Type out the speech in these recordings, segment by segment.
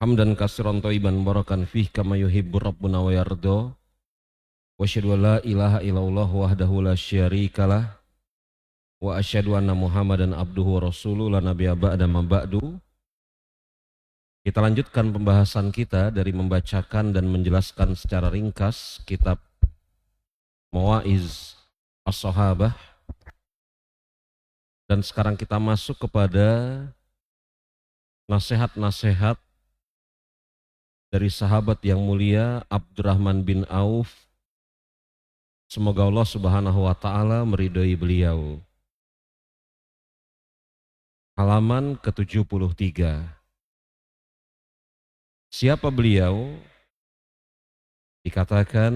Hamdan kasiran thayyiban barakan fih kama yuhibbu rabbuna wa yarda. Wa asyhadu an la ilaha illallah wahdahu la syarikalah wa asyhadu anna Muhammadan abduhu wa rasuluhu la nabiyya ba'da ma ba'du. Kita lanjutkan pembahasan kita dari membacakan dan menjelaskan secara ringkas kitab Mawaiz As-Sahabah, dan sekarang kita masuk kepada nasihat-nasihat dari sahabat yang mulia Abdurrahman bin Auf. Semoga Allah Subhanahu wa taala meridhai beliau. Halaman ke-73. Siapa beliau? Dikatakan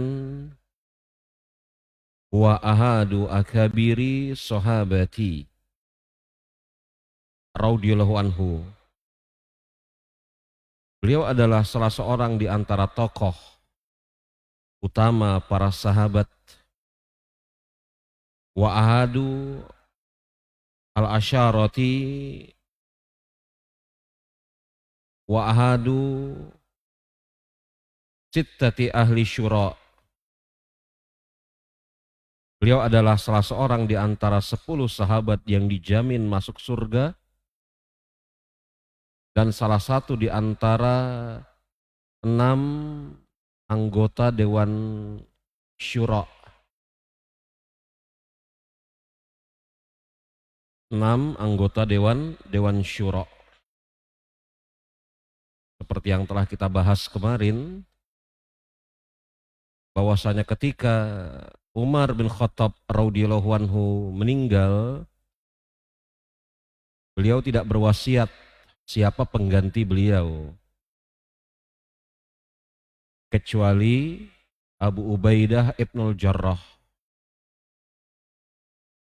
wa ahadu akabiri sahabati radhiyallahu anhu. Beliau adalah salah seorang di antara tokoh utama para sahabat. Wa ahadu al-asyarati wa ahadu sittati ahli syura. Beliau adalah salah seorang di antara 10 sahabat yang dijamin masuk surga, dan salah satu di antara 6 anggota Dewan Syura. 6 anggota Dewan Syura. Seperti yang telah kita bahas kemarin, bahwasanya ketika Umar bin Khattab radhiyallahu anhu meninggal, beliau tidak berwasiat siapa pengganti beliau, kecuali Abu Ubaidah ibnul Jarrah.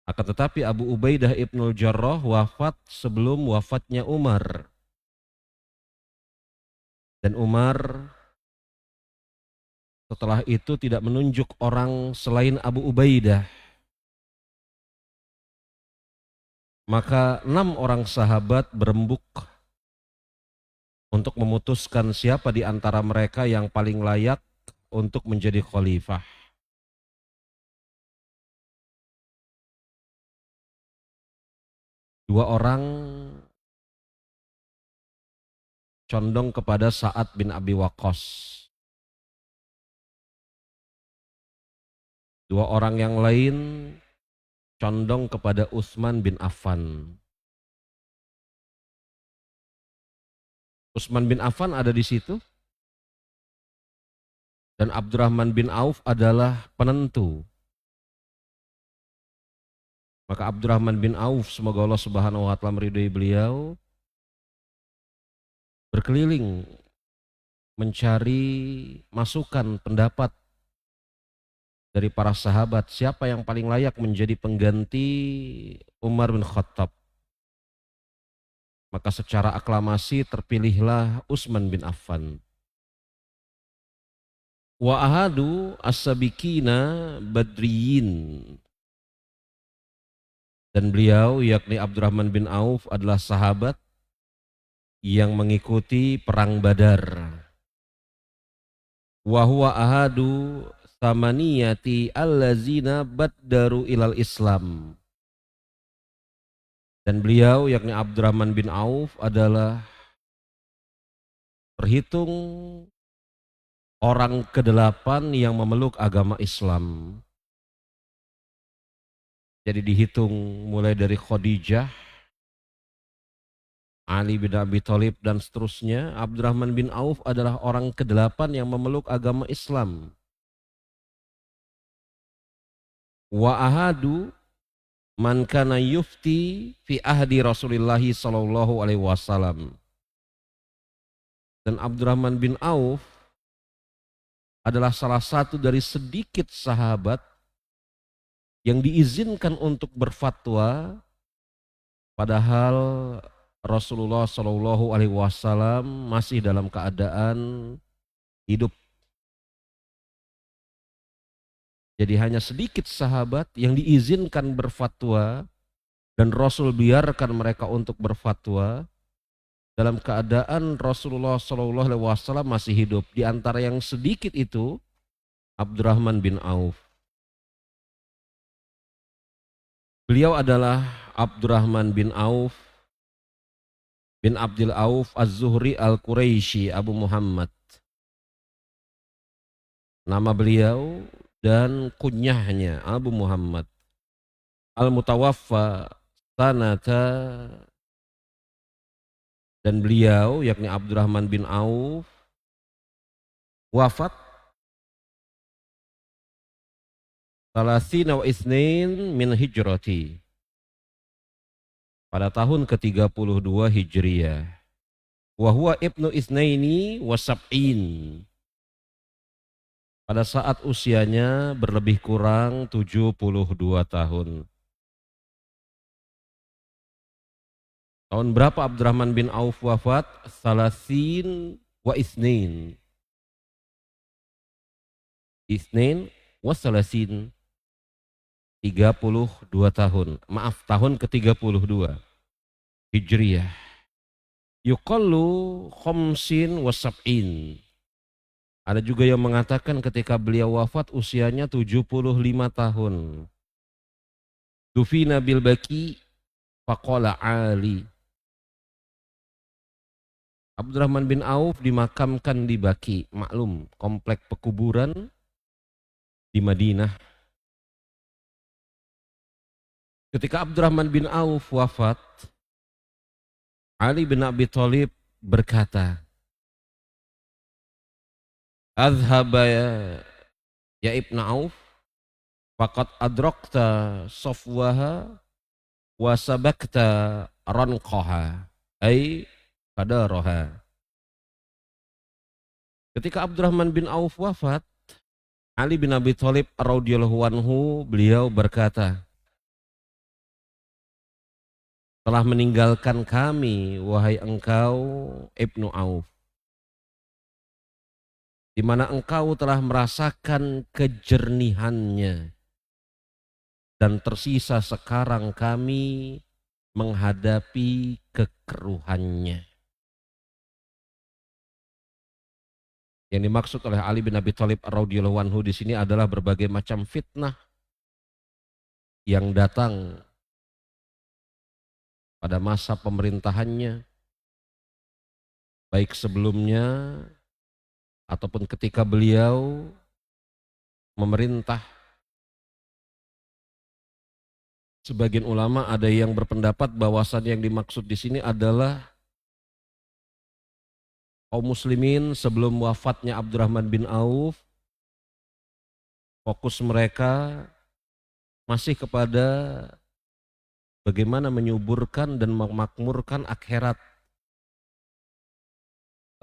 Akan tetapi Abu Ubaidah ibnul Jarrah wafat sebelum wafatnya Umar. Dan Umar setelah itu tidak menunjuk orang selain Abu Ubaidah. Maka 6 orang sahabat berembuk untuk memutuskan siapa di antara mereka yang paling layak untuk menjadi khalifah. Dua orang condong kepada Sa'ad bin Abi Waqqas. Dua orang yang lain condong kepada Utsman bin Affan. Utsman bin Affan ada di situ, dan Abdurrahman bin Auf adalah penentu. Maka Abdurrahman bin Auf, semoga Allah Subhanahu wa taala meridhai beliau, berkeliling mencari masukan, pendapat dari para sahabat siapa yang paling layak menjadi pengganti Umar bin Khattab. Maka secara aklamasi terpilihlah Utsman bin Affan. Wa ahadu as-sabiqina badriyin. Dan beliau yakni Abdurrahman bin Auf adalah sahabat yang mengikuti perang Badar. Wa huwa ahadu samaniyati allazina baddaru ilal Islam. Dan beliau yakni Abdurrahman bin Auf adalah terhitung orang ke-8 yang memeluk agama Islam. Jadi dihitung mulai dari Khadijah, Ali bin Abi Thalib dan seterusnya, Abdurrahman bin Auf adalah orang ke-8 yang memeluk agama Islam. Wa ahadu man kana yufti fi ahdi Rasulillah sallallahu alaihi wasallam. Dan Abdurrahman bin Auf adalah salah satu dari sedikit sahabat yang diizinkan untuk berfatwa padahal Rasulullah sallallahu alaihi wasallam masih dalam keadaan hidup. Jadi hanya sedikit sahabat yang diizinkan berfatwa dan Rasul biarkan mereka untuk berfatwa dalam keadaan Rasulullah Shallallahu Alaihi Wasallam masih hidup. Di antara yang sedikit itu Abdurrahman bin Auf. Beliau adalah Abdurrahman bin Auf bin Abdul Auf Az-Zuhri Al-Quraisy Abu Muhammad. Nama beliau dan kunyahnya Abu Muhammad. Al-Mutawaffa sanata, dan beliau yakni Abdurrahman bin Auf wafat salasina wa isnin min hijrati, pada tahun ke-32 Hijriyah. Wa huwa ibnu isnaini wa sab'in, pada saat usianya berlebih kurang 72 tahun. Tahun berapa Abdurrahman bin Auf wafat? Salasin wa isnin. Isnin wa salasin. 32 tahun. Maaf, tahun ke-32 Hijriyah. Yuqallu khamsin wa sab'in. Ada juga yang mengatakan ketika beliau wafat usianya 75 tahun. Dufina bil Baqi faqala Ali. Abdurrahman bin Auf dimakamkan di Baqi, maklum komplek pekuburan di Madinah. Ketika Abdurrahman bin Auf wafat, Ali bin Abi Thalib berkata, "Adhhaba ya Ibn Auf, faqad adrakta safwaha wa sabakta ranqaha." Ay qadaraha. Ketika Abdurrahman bin Auf wafat, Ali bin Abi Thalib radhiyallahu anhu beliau berkata, "Telah meninggalkan kami wahai engkau Ibnu Auf, di mana engkau telah merasakan kejernihannya, dan tersisa sekarang kami menghadapi kekeruhannya." Yang dimaksud oleh Ali bin Abi Thalib radhiyallahu anhu di sini adalah berbagai macam fitnah yang datang pada masa pemerintahannya, baik sebelumnya ataupun ketika beliau memerintah. Sebagian ulama ada yang berpendapat bahwasannya yang dimaksud di sini adalah kaum muslimin sebelum wafatnya Abdurrahman bin Auf, fokus mereka masih kepada bagaimana menyuburkan dan memakmurkan akhirat.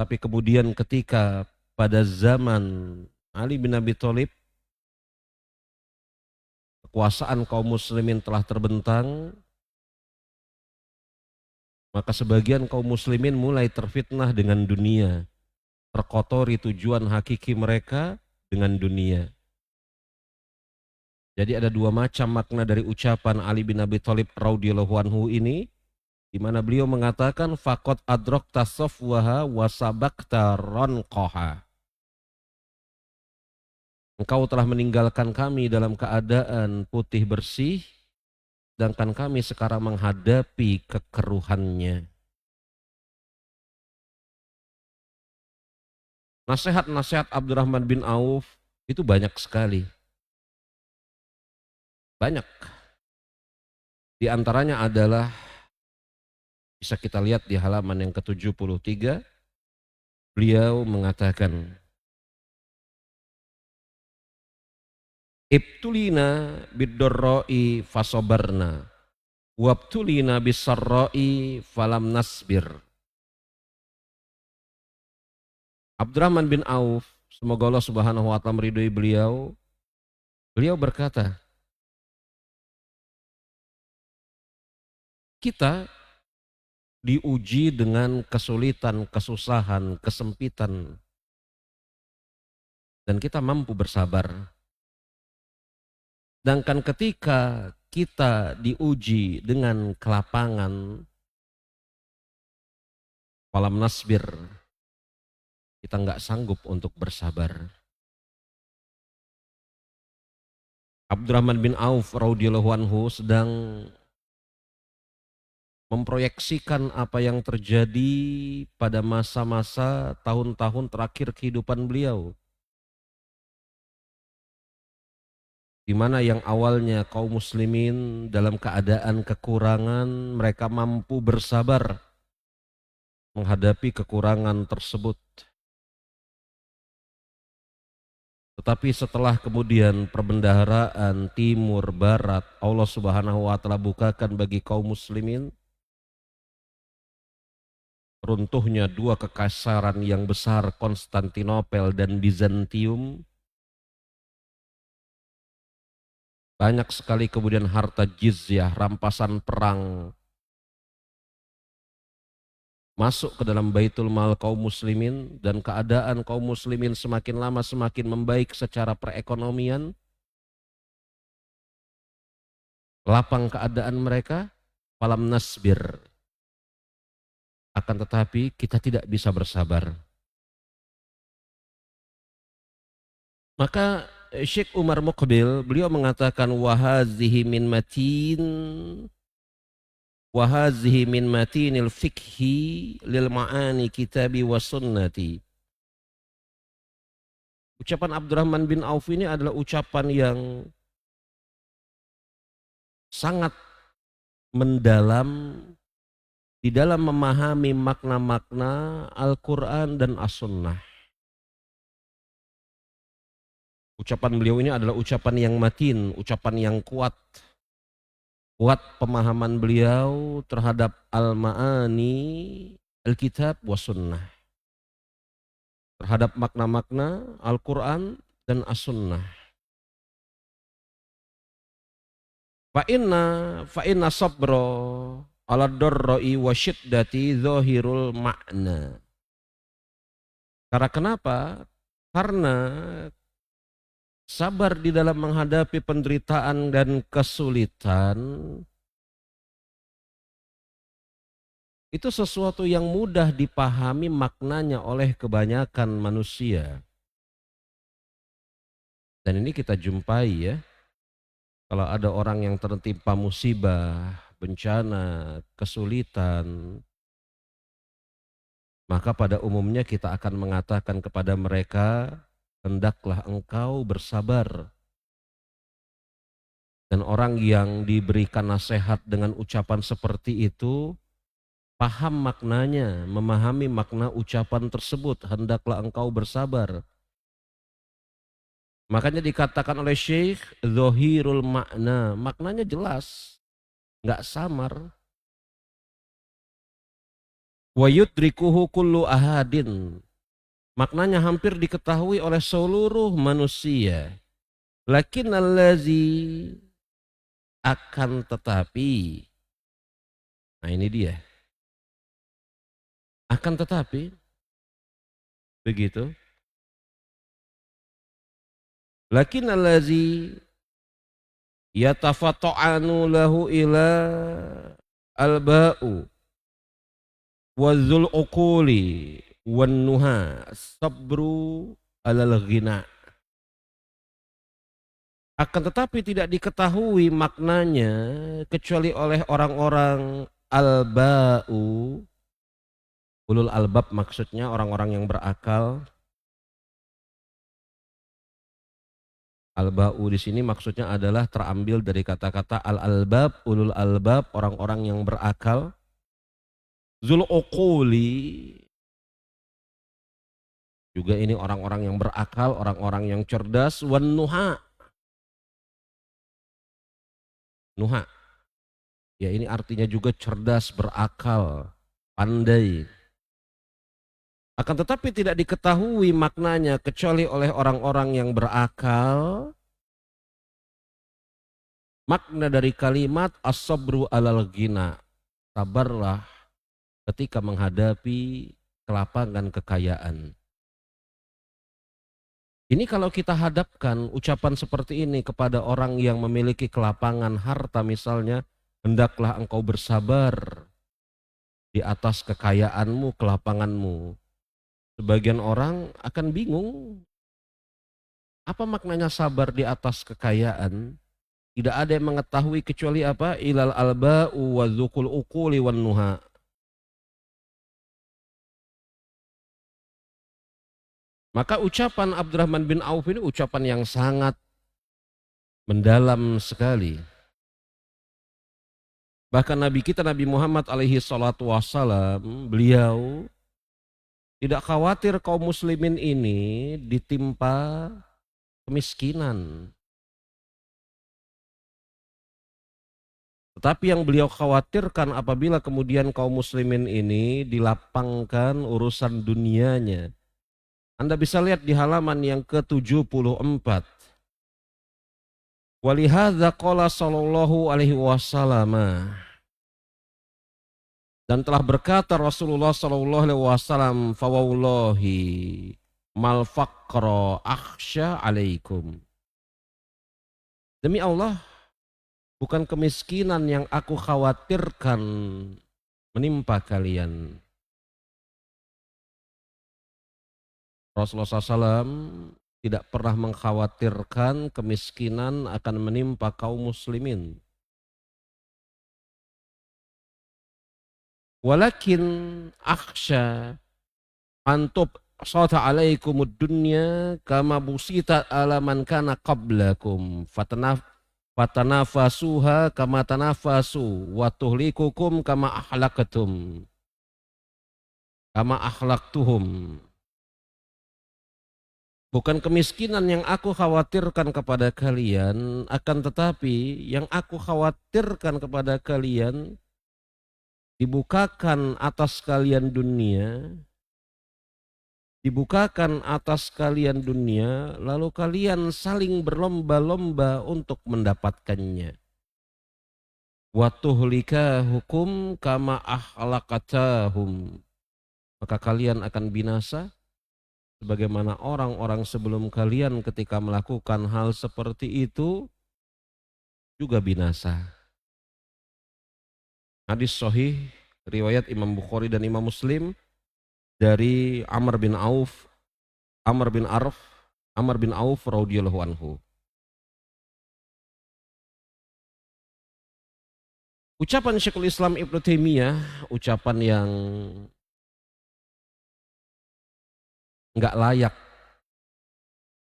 Tapi kemudian ketika pada zaman Ali bin Abi Thalib, kekuasaan kaum muslimin telah terbentang, maka sebagian kaum muslimin mulai terfitnah dengan dunia, terkotori tujuan hakiki mereka dengan dunia. Jadi ada dua macam makna dari ucapan Ali bin Abi Thalib radhiyallahu anhu ini, di mana beliau mengatakan faqad adrakta safwaha wa sabaqta ranqaha. Engkau telah meninggalkan kami dalam keadaan putih bersih, sedangkan kami sekarang menghadapi kekeruhannya. Nasihat-nasihat Abdurrahman bin Auf itu banyak sekali. Banyak. Di antaranya adalah bisa kita lihat di halaman yang ke-73, beliau mengatakan, "Ibtulina bid-dharra'i fasabarna, wabtulina bis-sarra'i falam nasbir." Abdurrahman bin Auf, semoga Allah Subhanahu wa taala meridhoi beliau, beliau berkata, kita diuji dengan kesulitan, kesusahan, kesempitan, dan kita mampu bersabar. Sedangkan ketika kita diuji dengan kelapangan, falam nasbir, kita nggak sanggup untuk bersabar. Abdurrahman bin Auf radhiyallahu anhu sedang memproyeksikan apa yang terjadi pada masa-masa tahun-tahun terakhir kehidupan beliau, di mana yang awalnya kaum muslimin dalam keadaan kekurangan, mereka mampu bersabar menghadapi kekurangan tersebut. Tetapi setelah kemudian perbendaharaan timur barat Allah Subhanahu wa taala bukakan bagi kaum muslimin, runtuhnya dua kekaisaran yang besar, Konstantinopel dan Bizantium, banyak sekali kemudian harta jizyah, rampasan perang masuk ke dalam baitul mal kaum muslimin, dan keadaan kaum muslimin semakin lama semakin membaik secara perekonomian, lapang keadaan mereka, falam nasbir, akan tetapi kita tidak bisa bersabar. Maka Syekh Umar Muqbil beliau mengatakan wahazihi min matin wahazihi min matinil fikhi lil ma'ani kitabi wa sunnati. Ucapan Abdurrahman bin Auf ini adalah ucapan yang sangat mendalam di dalam memahami makna-makna Al-Quran dan As-Sunnah. Ucapan beliau ini adalah ucapan yang matin, ucapan yang kuat. Kuat pemahaman beliau terhadap al-ma'ani, al-kitab wa sunnah. Terhadap makna-makna Al-Quran dan As-Sunnah. Fa'inna sabro ala darra'i wa syiddati zahirul ma'na. Karena kenapa? Karena sabar di dalam menghadapi penderitaan dan kesulitan itu sesuatu yang mudah dipahami maknanya oleh kebanyakan manusia. Dan ini kita jumpai ya, kalau ada orang yang tertimpa musibah, bencana, kesulitan, maka pada umumnya kita akan mengatakan kepada mereka, hendaklah engkau bersabar. Dan orang yang diberikan nasihat dengan ucapan seperti itu, paham maknanya, memahami makna ucapan tersebut, hendaklah engkau bersabar. Makanya dikatakan oleh Syekh, zahirul makna, maknanya jelas, nggak samar. Wa yudrikuhu kullu ahadin, maknanya hampir diketahui oleh seluruh manusia. Lakin allazi, akan tetapi, nah ini dia, akan tetapi, begitu. Lakin allazi yatafata'anu lahu ila alba'u wazul uquli wan nuha sabru alal ghina. Akan tetapi tidak diketahui maknanya kecuali oleh orang-orang alba'u, ulul albab maksudnya orang-orang yang berakal. Al-ba'u di sini maksudnya adalah terambil dari kata-kata al-albab, ulul albab, orang-orang yang berakal. Zul uquli, juga ini orang-orang yang berakal, orang-orang yang cerdas. Wan nuha, nuha, ya ini artinya juga cerdas, berakal, pandai. Akan tetapi tidak diketahui maknanya kecuali oleh orang-orang yang berakal. Makna dari kalimat as-sabru alal ghina, sabarlah ketika menghadapi kelapangan kekayaan. Ini kalau kita hadapkan ucapan seperti ini kepada orang yang memiliki kelapangan harta misalnya, hendaklah engkau bersabar. di atas kekayaanmu, kelapanganmu. Sebagian orang akan bingung, apa maknanya sabar di atas kekayaan? Tidak ada yang mengetahui kecuali apa? Ilal alba'u wa dzukul uquli wan nuha. Maka ucapan Abdurrahman bin Auf ini ucapan yang sangat mendalam sekali. Bahkan Nabi kita Nabi Muhammad alaihi salatu wassalam, beliau tidak khawatir kaum muslimin ini ditimpa kemiskinan. Tetapi yang beliau khawatirkan apabila kemudian kaum muslimin ini dilapangkan urusan dunianya. Anda bisa lihat di halaman yang ke-74. Walihadza qala sallallahu alaihi wasallam. Dan telah berkata Rasulullah sallallahu alaihi wasallam, fawallahi mal faqra akhsha alaikum. Demi Allah, bukan kemiskinan yang aku khawatirkan menimpa kalian. Rasulullah SAW tidak pernah mengkhawatirkan kemiskinan akan menimpa kaum muslimin. Walakin akhsha antub sata alaikumud dunya kama busita ala man kana qablakum fatanafasuha kama tanafasu wa tuhlikukum kama akhlaqtuhum. Bukan kemiskinan yang aku khawatirkan kepada kalian, akan tetapi yang aku khawatirkan kepada kalian, dibukakan atas kalian dunia, lalu kalian saling berlomba-lomba untuk mendapatkannya. Wa tuhlika hukum kama ahlakatahum. Maka kalian akan binasa sebagaimana orang-orang sebelum kalian ketika melakukan hal seperti itu juga binasa. Hadis sahih riwayat Imam Bukhari dan Imam Muslim dari Amr bin Auf radhiyallahu anhu. Ucapan Syekhul Islam Ibnu Taimiyah, ucapan yang enggak layak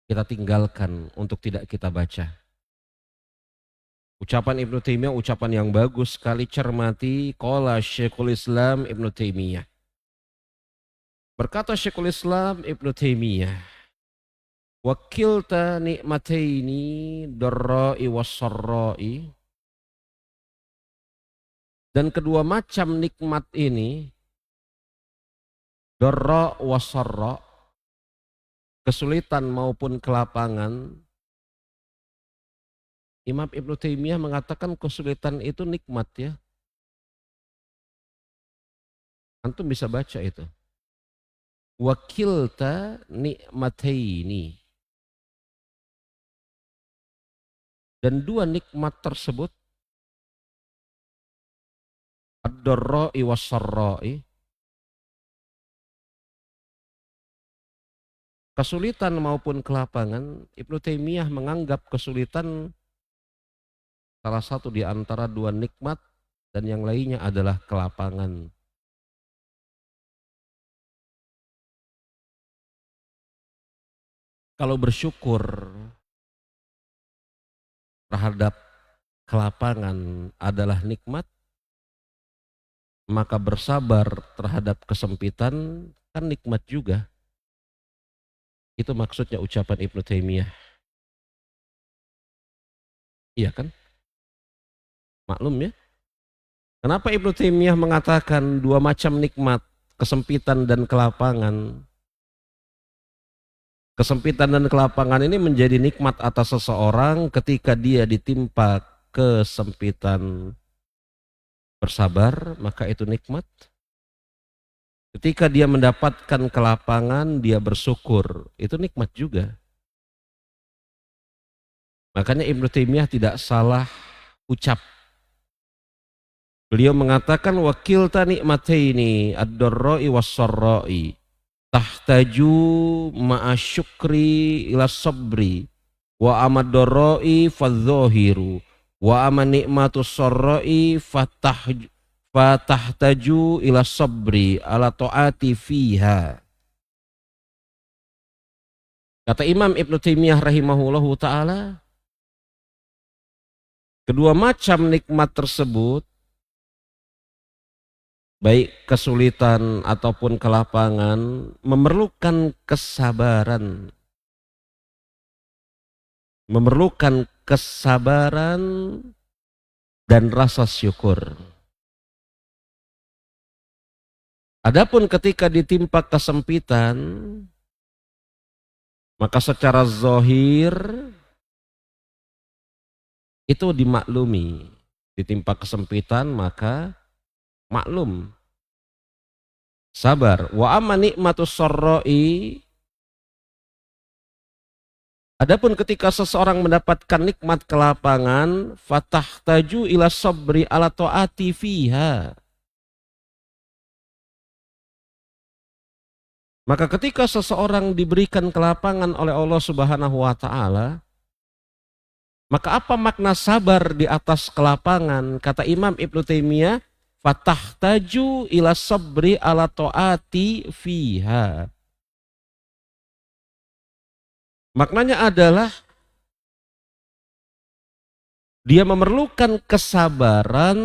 kita tinggalkan untuk tidak kita baca. Ucapan Ibnu Taimiyah ucapan yang bagus sekali, cermati. Qala Syekhul Islam Ibnu Taimiyah. Berkata Syekhul Islam Ibnu Taimiyah, wakilta nikmataini darra'i wassarra'i. Dan kedua macam nikmat ini, darra' wassarra', kesulitan maupun kelapangan. Imam Ibnu Taimiyah mengatakan kesulitan itu nikmat ya. Antum bisa baca itu. Wakilta nikmataini. Dan dua nikmat tersebut, ad-darra'i was-sarra'i, kesulitan maupun kelapangan, Ibnu Taimiyah menganggap kesulitan salah satu di antara dua nikmat dan yang lainnya adalah kelapangan. Kalau bersyukur terhadap kelapangan adalah nikmat, maka bersabar terhadap kesempitan kan nikmat juga. Itu maksudnya ucapan Ibnu Taimiyah. Iya kan? Maklum ya. Kenapa Ibnu Taimiyah mengatakan dua macam nikmat, kesempitan dan kelapangan? Kesempitan dan kelapangan ini menjadi nikmat atas seseorang ketika dia ditimpa kesempitan, bersabar, maka itu nikmat. Ketika dia mendapatkan kelapangan, dia bersyukur, itu nikmat juga. Makanya Ibnu Taimiyah tidak salah ucap Beliau mengatakan wakilta nikmataini ad-darra'i was-sarra'i tahtaju ma'a syukri ila sabri wa amad darra'i fadh-dhahiru wa aman nikmatus sarra'i fatahtaju ila sabri ala ta'ati fiha. Kata Imam Ibnu Taimiyah rahimahullahu ta'ala, kedua macam nikmat tersebut, baik kesulitan ataupun kelapangan, memerlukan kesabaran. Memerlukan kesabaran dan rasa syukur. Adapun ketika ditimpa kesempitan, maka secara zahir itu dimaklumi. Ditimpa kesempitan maka maklum. Sabar. Wa amma nikmatus sarra'i, adapun ketika seseorang mendapatkan nikmat kelapangan, fatahtaju ila sabri ala ta'ati fiha. Maka ketika seseorang diberikan kelapangan oleh Allah Subhanahu wa ta'ala, maka apa makna sabar di atas kelapangan? Kata Imam Ibnu Taimiyah, fatahtaju ila sabri ala ta'ati fiha. Maknanya adalah dia memerlukan kesabaran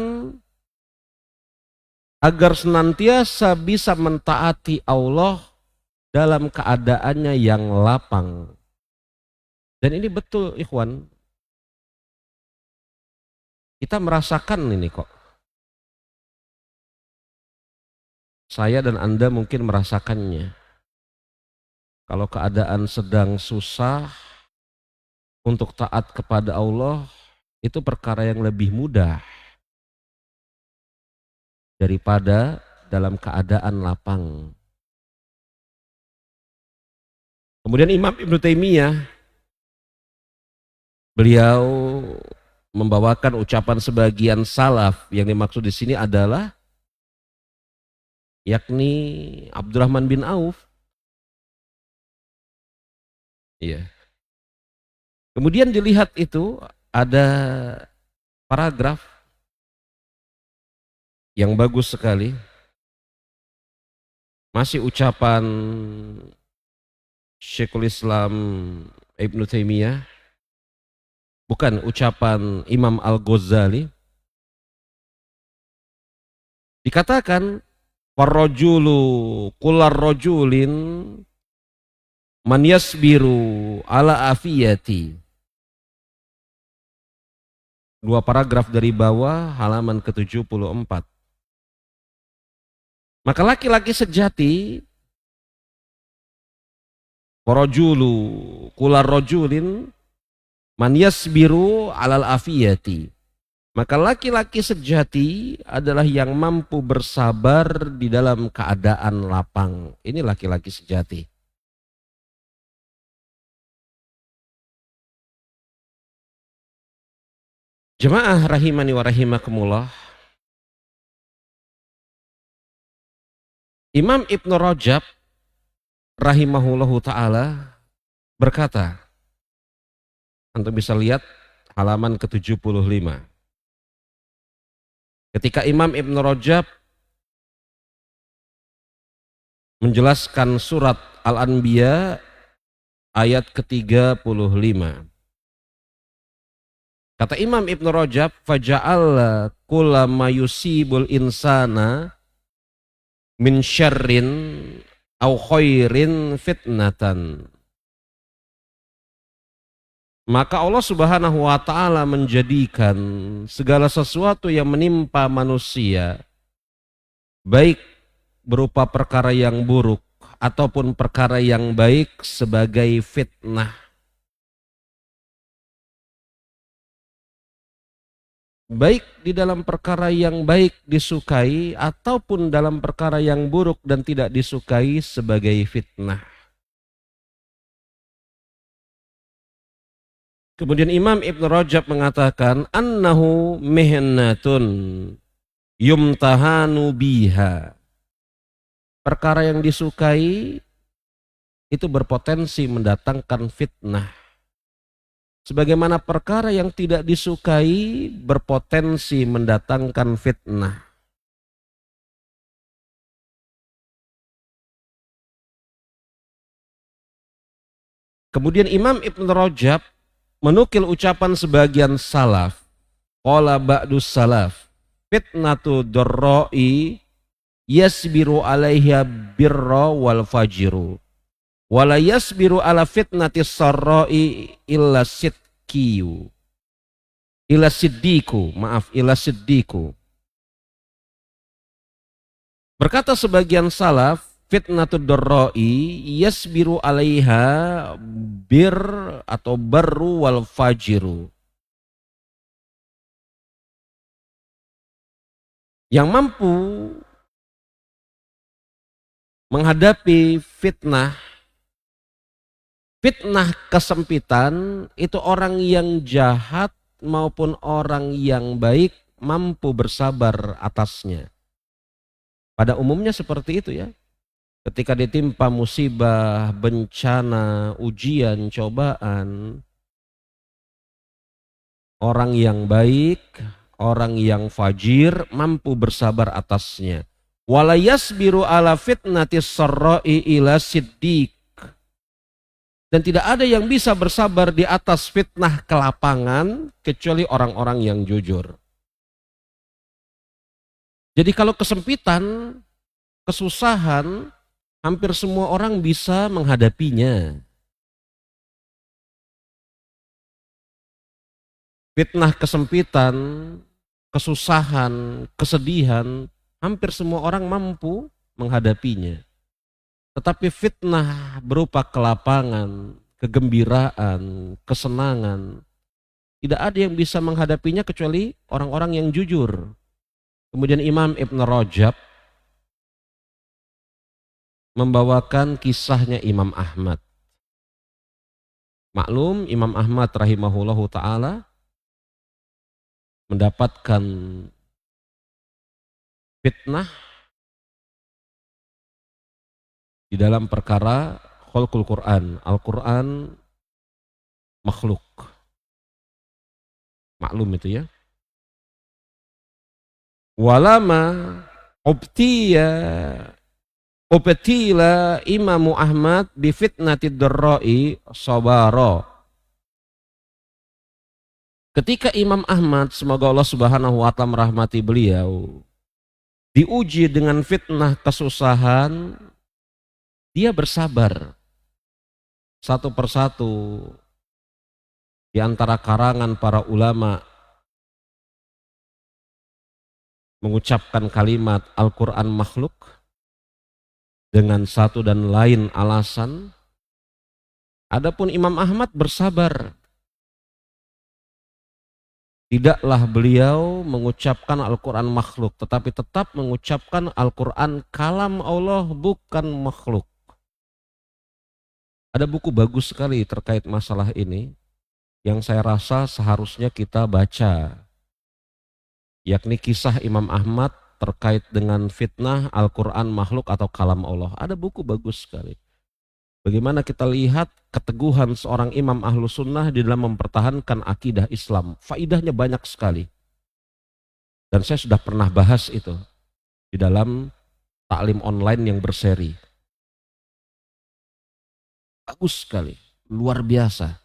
agar senantiasa bisa mentaati Allah dalam keadaannya yang lapang. Dan ini betul ikhwan. Kita merasakan ini kok. Saya dan Anda mungkin merasakannya. Kalau keadaan sedang susah, untuk taat kepada Allah, itu perkara yang lebih mudah daripada dalam keadaan lapang. Kemudian Imam Ibnu Taimiyah, beliau membawakan ucapan sebagian salaf, yang dimaksud di sini adalah yakni Abdurrahman bin Auf. Iya. Kemudian dilihat itu ada paragraf yang bagus sekali. Masih ucapan Syekhul Islam Ibnu Taimiyah, bukan ucapan Imam Al-Ghazali. Dikatakan warrajulu kullar rajulin man yasbiru ala afiyati. Dua paragraf dari bawah, halaman ke-74. Maka laki-laki sejati, warrajulu kullar rajulin man yasbiru alal afiyati. Maka laki-laki sejati adalah yang mampu bersabar di dalam keadaan lapang. Ini laki-laki sejati. Jemaah rahimani wa rahimakumullah. Imam Ibnu Rajab rahimahullahu ta'ala berkata, antum bisa lihat halaman ke-75. Ketika Imam Ibnu Rajab menjelaskan surat Al-Anbiya ayat ke-35. Kata Imam Ibnu Rajab, faja'alla kulla ma yusibul insana min syarrin au khairin fitnatan. Maka Allah Subhanahu wa ta'ala menjadikan segala sesuatu yang menimpa manusia, baik berupa perkara yang buruk ataupun perkara yang baik, sebagai fitnah. Baik di dalam perkara yang baik disukai ataupun dalam perkara yang buruk dan tidak disukai, sebagai fitnah. Kemudian Imam Ibnu Rajab mengatakan annahu mihnatun, yumtahanu biha. Perkara yang disukai itu berpotensi mendatangkan fitnah. Sebagaimana perkara yang tidak disukai berpotensi mendatangkan fitnah. Kemudian Imam Ibn Rajab menukil ucapan sebagian salaf. Qala ba'dus salaf, fitnatu darra'i yasbiru alaiha birra wal fajiru. Wala yasbiru ala fitnati sarra'i illa siddiku. Illa siddiku. Berkata sebagian salaf, fitnatud darra'i yasbiru alaiha bir atau barru wal fajiru. Yang mampu menghadapi fitnah kesempitan itu orang yang jahat maupun orang yang baik mampu bersabar atasnya. Pada umumnya seperti itu ya. Ketika ditimpa musibah, bencana, ujian, cobaan, orang yang baik, orang yang fajir mampu bersabar atasnya. Wala yasbiru ala fitnatis sarra'i ila siddiq. Dan tidak ada yang bisa bersabar di atas fitnah kelapangan kecuali orang-orang yang jujur. Jadi kalau kesempitan, kesusahan, hampir semua orang bisa menghadapinya. Fitnah kesempitan, kesusahan, kesedihan, hampir semua orang mampu menghadapinya. Tetapi fitnah berupa kelapangan, kegembiraan, kesenangan, tidak ada yang bisa menghadapinya kecuali orang-orang yang jujur. Kemudian Imam Ibn Rajab membawakan kisahnya Imam Ahmad. Maklum Imam Ahmad rahimahullahu ta'ala mendapatkan fitnah di dalam perkara khalqul Quran. Al-Quran makhluk. Maklum itu ya. Walama ubtila Imam Ahmad bi fitnatid darra'i sabara. Ketika Imam Ahmad, semoga Allah Subhanahu wa taala merahmati beliau, diuji dengan fitnah kesusahan, dia bersabar. Satu persatu di antara karangan para ulama mengucapkan kalimat Al-Quran makhluk dengan satu dan lain alasan. Adapun Imam Ahmad bersabar. Tidaklah beliau mengucapkan Al-Quran makhluk, tetapi tetap mengucapkan Al-Quran kalam Allah, bukan makhluk. Ada buku bagus sekali terkait masalah ini yang saya rasa seharusnya kita baca, yakni kisah Imam Ahmad terkait dengan fitnah Al-Quran makhluk atau kalam Allah. Ada buku bagus sekali. Bagaimana kita lihat keteguhan seorang imam ahlu sunnah di dalam mempertahankan akidah Islam. Faidahnya banyak sekali. Dan saya sudah pernah bahas itu di dalam taklim online yang berseri. Bagus sekali, luar biasa.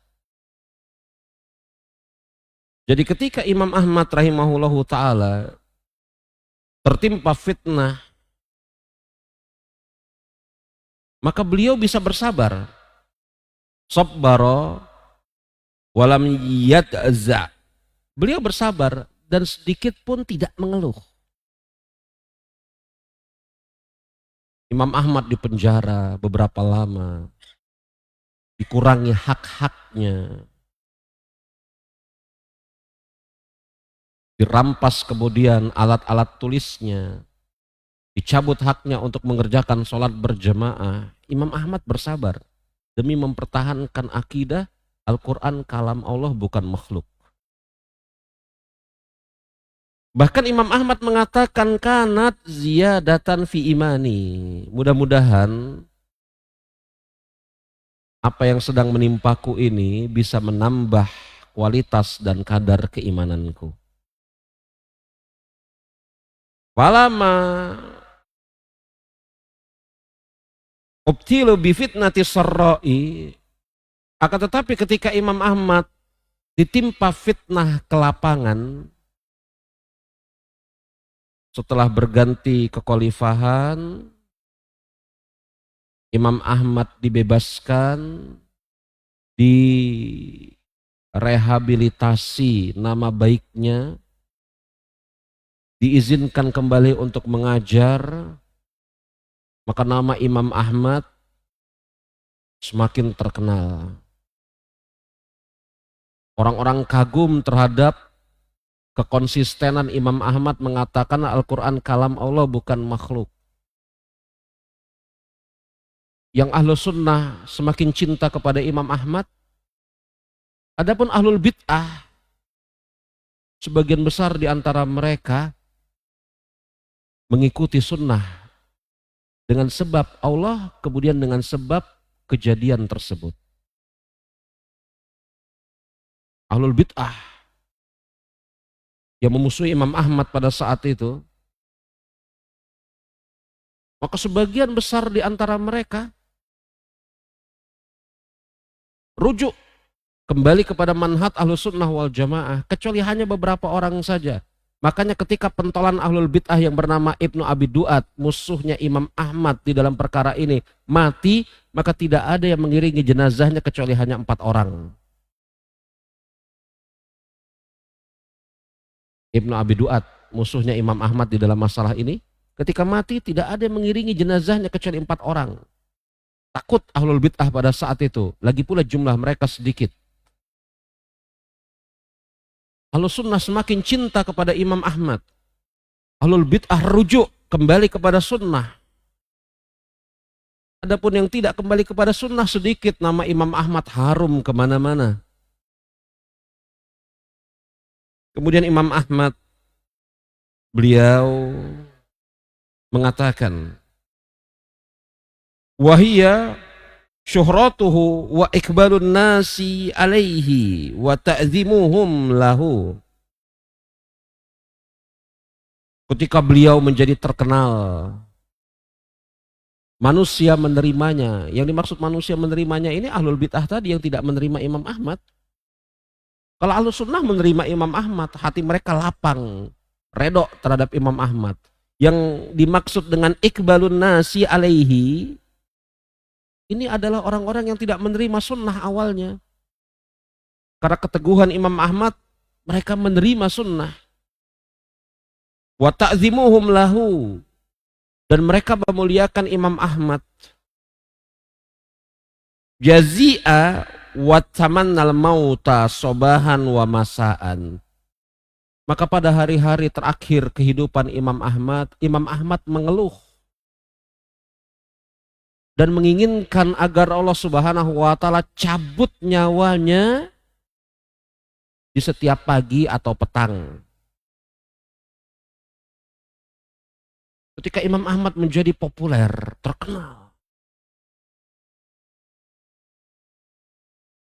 Jadi ketika Imam Ahmad rahimahullahu ta'ala tertimpa fitnah, maka beliau bisa bersabar. Sabbara walam yadza. Beliau bersabar dan sedikit pun tidak mengeluh. Imam Ahmad dipenjara beberapa lama, dikurangi hak-haknya, dirampas kemudian alat-alat tulisnya, dicabut haknya untuk mengerjakan sholat berjamaah. Imam Ahmad bersabar demi mempertahankan akidah Al-Quran kalam Allah bukan makhluk. Bahkan Imam Ahmad mengatakan kanat ziyadatan fi imani. Mudah-mudahan apa yang sedang menimpaku ini bisa menambah kualitas dan kadar keimananku. Walama ubtilu bi fitnati sarra'i. Akan tetapi ketika Imam Ahmad ditimpa fitnah kelapangan setelah berganti kekhalifahan, Imam Ahmad dibebaskan, direhabilitasi nama baiknya, diizinkan kembali untuk mengajar, maka nama Imam Ahmad semakin terkenal. Orang-orang kagum terhadap kekonsistenan Imam Ahmad mengatakan Al-Quran kalam Allah bukan makhluk. Yang ahlu sunnah semakin cinta kepada Imam Ahmad. Adapun ahlul bid'ah, sebagian besar di antara mereka mengikuti sunnah dengan sebab Allah, kemudian dengan sebab kejadian tersebut. Ahlul bid'ah yang memusuhi Imam Ahmad pada saat itu, maka sebagian besar di antara mereka rujuk kembali kepada manhaj ahlus sunnah wal jamaah, kecuali hanya beberapa orang saja. Makanya ketika pentolan ahlul bid'ah yang bernama Ibnu Abi Duat, musuhnya Imam Ahmad di dalam perkara ini, mati, maka tidak ada yang mengiringi jenazahnya kecuali hanya 4 orang. Ibnu Abi Duat, musuhnya Imam Ahmad di dalam masalah ini, ketika mati tidak ada yang mengiringi jenazahnya kecuali 4 orang. Takut ahlul bid'ah pada saat itu, lagi pula jumlah mereka sedikit. Ahlus sunnah semakin cinta kepada Imam Ahmad. Ahlul bid'ah rujuk kembali kepada sunnah. Adapun yang tidak kembali kepada sunnah sedikit, nama Imam Ahmad harum kemana-mana. Kemudian Imam Ahmad, beliau mengatakan, wahiyya syuhratuhu wa ikbalun nasi alaihi wa ta'zimuhum lahu. Ketika beliau menjadi terkenal, manusia menerimanya. Yang dimaksud manusia menerimanya ini ahlul bid'ah tadi yang tidak menerima Imam Ahmad. Kalau ahlus sunnah menerima Imam Ahmad, hati mereka lapang, redok terhadap Imam Ahmad. Yang dimaksud dengan ikbalun nasi alaihi, ini adalah orang-orang yang tidak menerima sunnah awalnya. Karena keteguhan Imam Ahmad, mereka menerima sunnah. Wa ta'zimuhum lahu, dan mereka memuliakan Imam Ahmad. Jazi'a wa tamannal mauta sobahan wa masaan. Maka pada hari-hari terakhir kehidupan Imam Ahmad mengeluh dan menginginkan agar Allah Subhanahu wa taala cabut nyawanya di setiap pagi atau petang. Ketika Imam Ahmad menjadi populer, terkenal,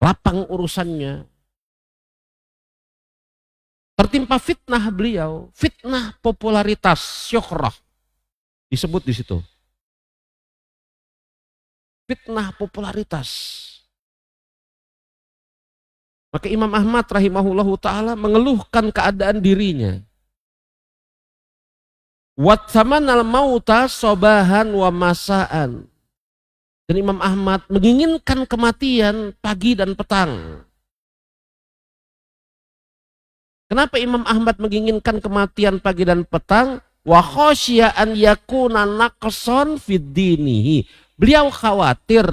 lapang urusannya, tertimpa fitnah beliau, fitnah popularitas, syuhrah, disebut di situ. Fitnah popularitas. Maka Imam Ahmad rahimahullahu ta'ala mengeluhkan keadaan dirinya. Watsamanal mauta sobahan wa masaan. Dan Imam Ahmad menginginkan kematian pagi dan petang. Kenapa Imam Ahmad menginginkan kematian pagi dan petang? Wa khosya an yakuna naqsan fid dinihi. Beliau khawatir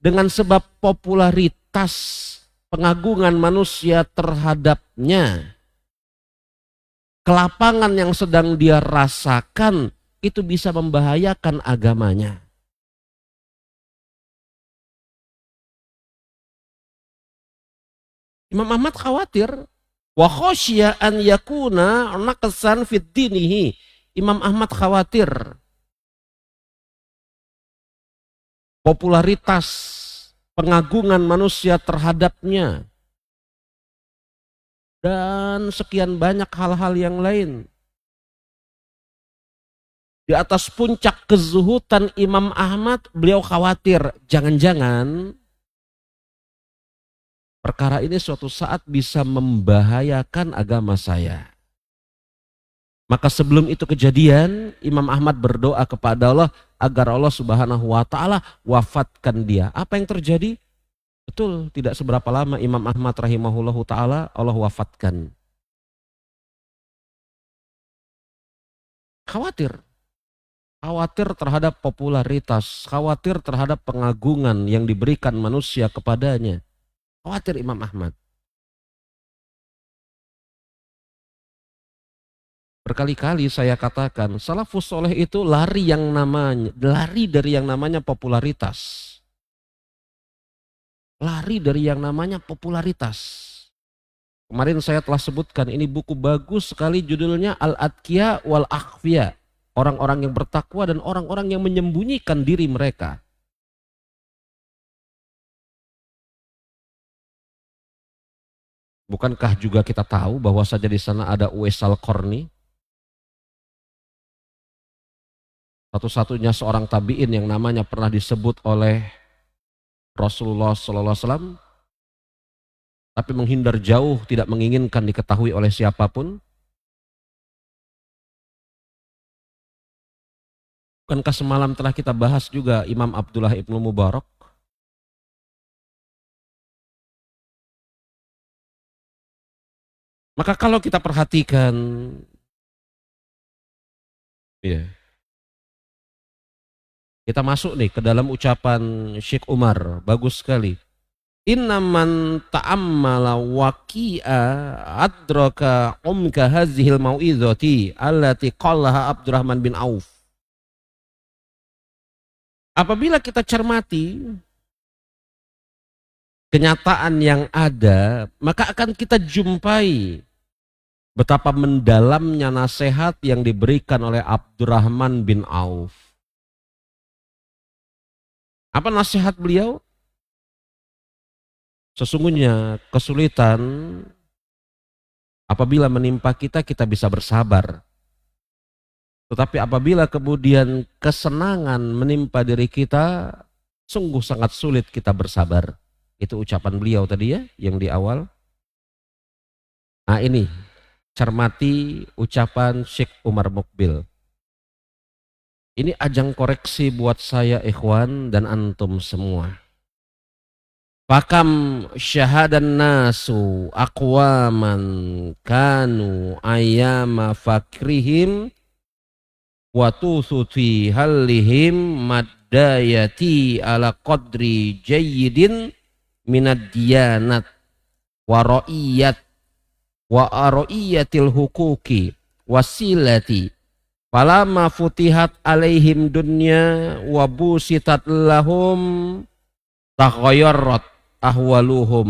dengan sebab popularitas pengagungan manusia terhadapnya, kelapangan yang sedang dia rasakan itu bisa membahayakan agamanya. Imam Ahmad khawatir Wa khosya an yakuna naqsan fid dinihi. Imam Ahmad khawatir popularitas, pengagungan manusia terhadapnya, dan sekian banyak hal-hal yang lain. Di atas puncak kezuhutan Imam Ahmad, beliau khawatir jangan-jangan perkara ini suatu saat bisa membahayakan agama saya. Maka sebelum itu kejadian, Imam Ahmad berdoa kepada Allah agar Allah Subhanahu wa taala wafatkan dia. Apa yang terjadi? Betul, tidak seberapa lama Imam Ahmad rahimahullahu taala Allah wafatkan. Khawatir terhadap popularitas, khawatir terhadap pengagungan yang diberikan manusia kepadanya. Khawatir Imam Ahmad. Berkali-kali saya katakan, salafus soleh itu lari dari yang namanya popularitas. Lari dari yang namanya popularitas. Kemarin saya telah sebutkan, ini buku bagus sekali judulnya Al-Atqiya wal Akhfiya. Orang-orang yang bertakwa dan orang-orang yang menyembunyikan diri mereka. Bukankah juga kita tahu bahwa saja di sana ada Uwais Al-Qarni? Satu-satunya seorang tabi'in yang namanya pernah disebut oleh Rasulullah SAW, tapi menghindar jauh, tidak menginginkan diketahui oleh siapapun. Bukankah semalam telah kita bahas juga Imam Abdullah ibnu Mubarak? Maka kalau kita perhatikan, ya, kita masuk nih ke dalam ucapan Syekh Umar, bagus sekali. Innaman ta'ammala waqi'a adraka umka hazihil mau'izati allati qallaha Abdurrahman bin Auf. Apabila kita cermati kenyataan yang ada, maka akan kita jumpai betapa mendalamnya nasihat yang diberikan oleh Abdurrahman bin Auf. Apa nasihat beliau? Sesungguhnya kesulitan apabila menimpa kita, kita bisa bersabar. Tetapi apabila kemudian kesenangan menimpa diri kita, sungguh sangat sulit kita bersabar. Itu ucapan beliau tadi ya, yang di awal. Nah ini, cermati ucapan Syekh Umar Mukbil. Ini ajang koreksi buat saya ikhwan dan antum semua. Fakam syahadan nasu aqwaman kanu ayyama fakrihim wa tusuti halihim maddayati ala qadri jayyidin minad diyanat wa ra'iyat wa aro'iyatil hukuki wasilati falamma futihat alaihim dunya wa busitat lahum taghayyarat ahwaluhum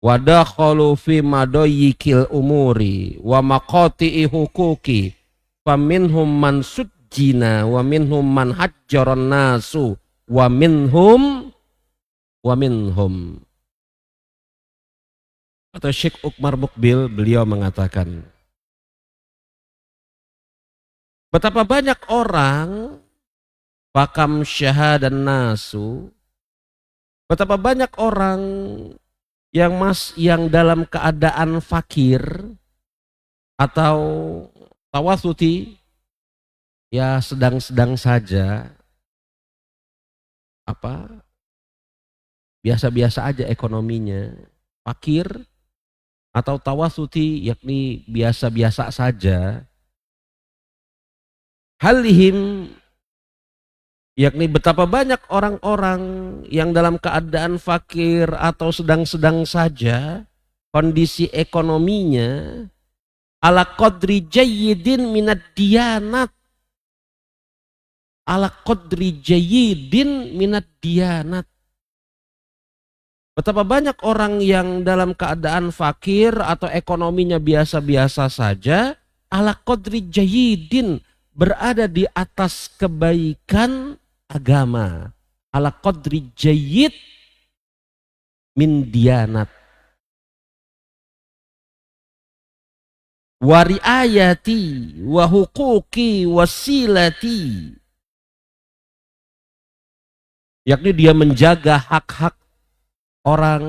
wa dakhalu fi madoyikil umuri wa maqati'i hukuki faminhum man sujjina wa minhum man hajjaran nasu wa minhum atau Syekh Umar Mukbil, beliau mengatakan betapa banyak orang fakam syahadan nasu, betapa banyak orang yang dalam keadaan fakir atau tawasuti, ya sedang-sedang saja, biasa-biasa aja ekonominya, fakir atau tawasuti yakni biasa-biasa saja, halihim yakni betapa banyak orang-orang yang dalam keadaan fakir atau sedang-sedang saja kondisi ekonominya, ala qadri jayyidin minad diyanat, ala qadri jayyidin minad diyanat, Betapa banyak orang yang dalam keadaan fakir atau ekonominya biasa-biasa saja, ala qadri jayyidin, berada di atas kebaikan agama. Ala qadri jayyid min diyanat. Wa riayati wa huquqi wasilati. Yakni dia menjaga hak-hak orang,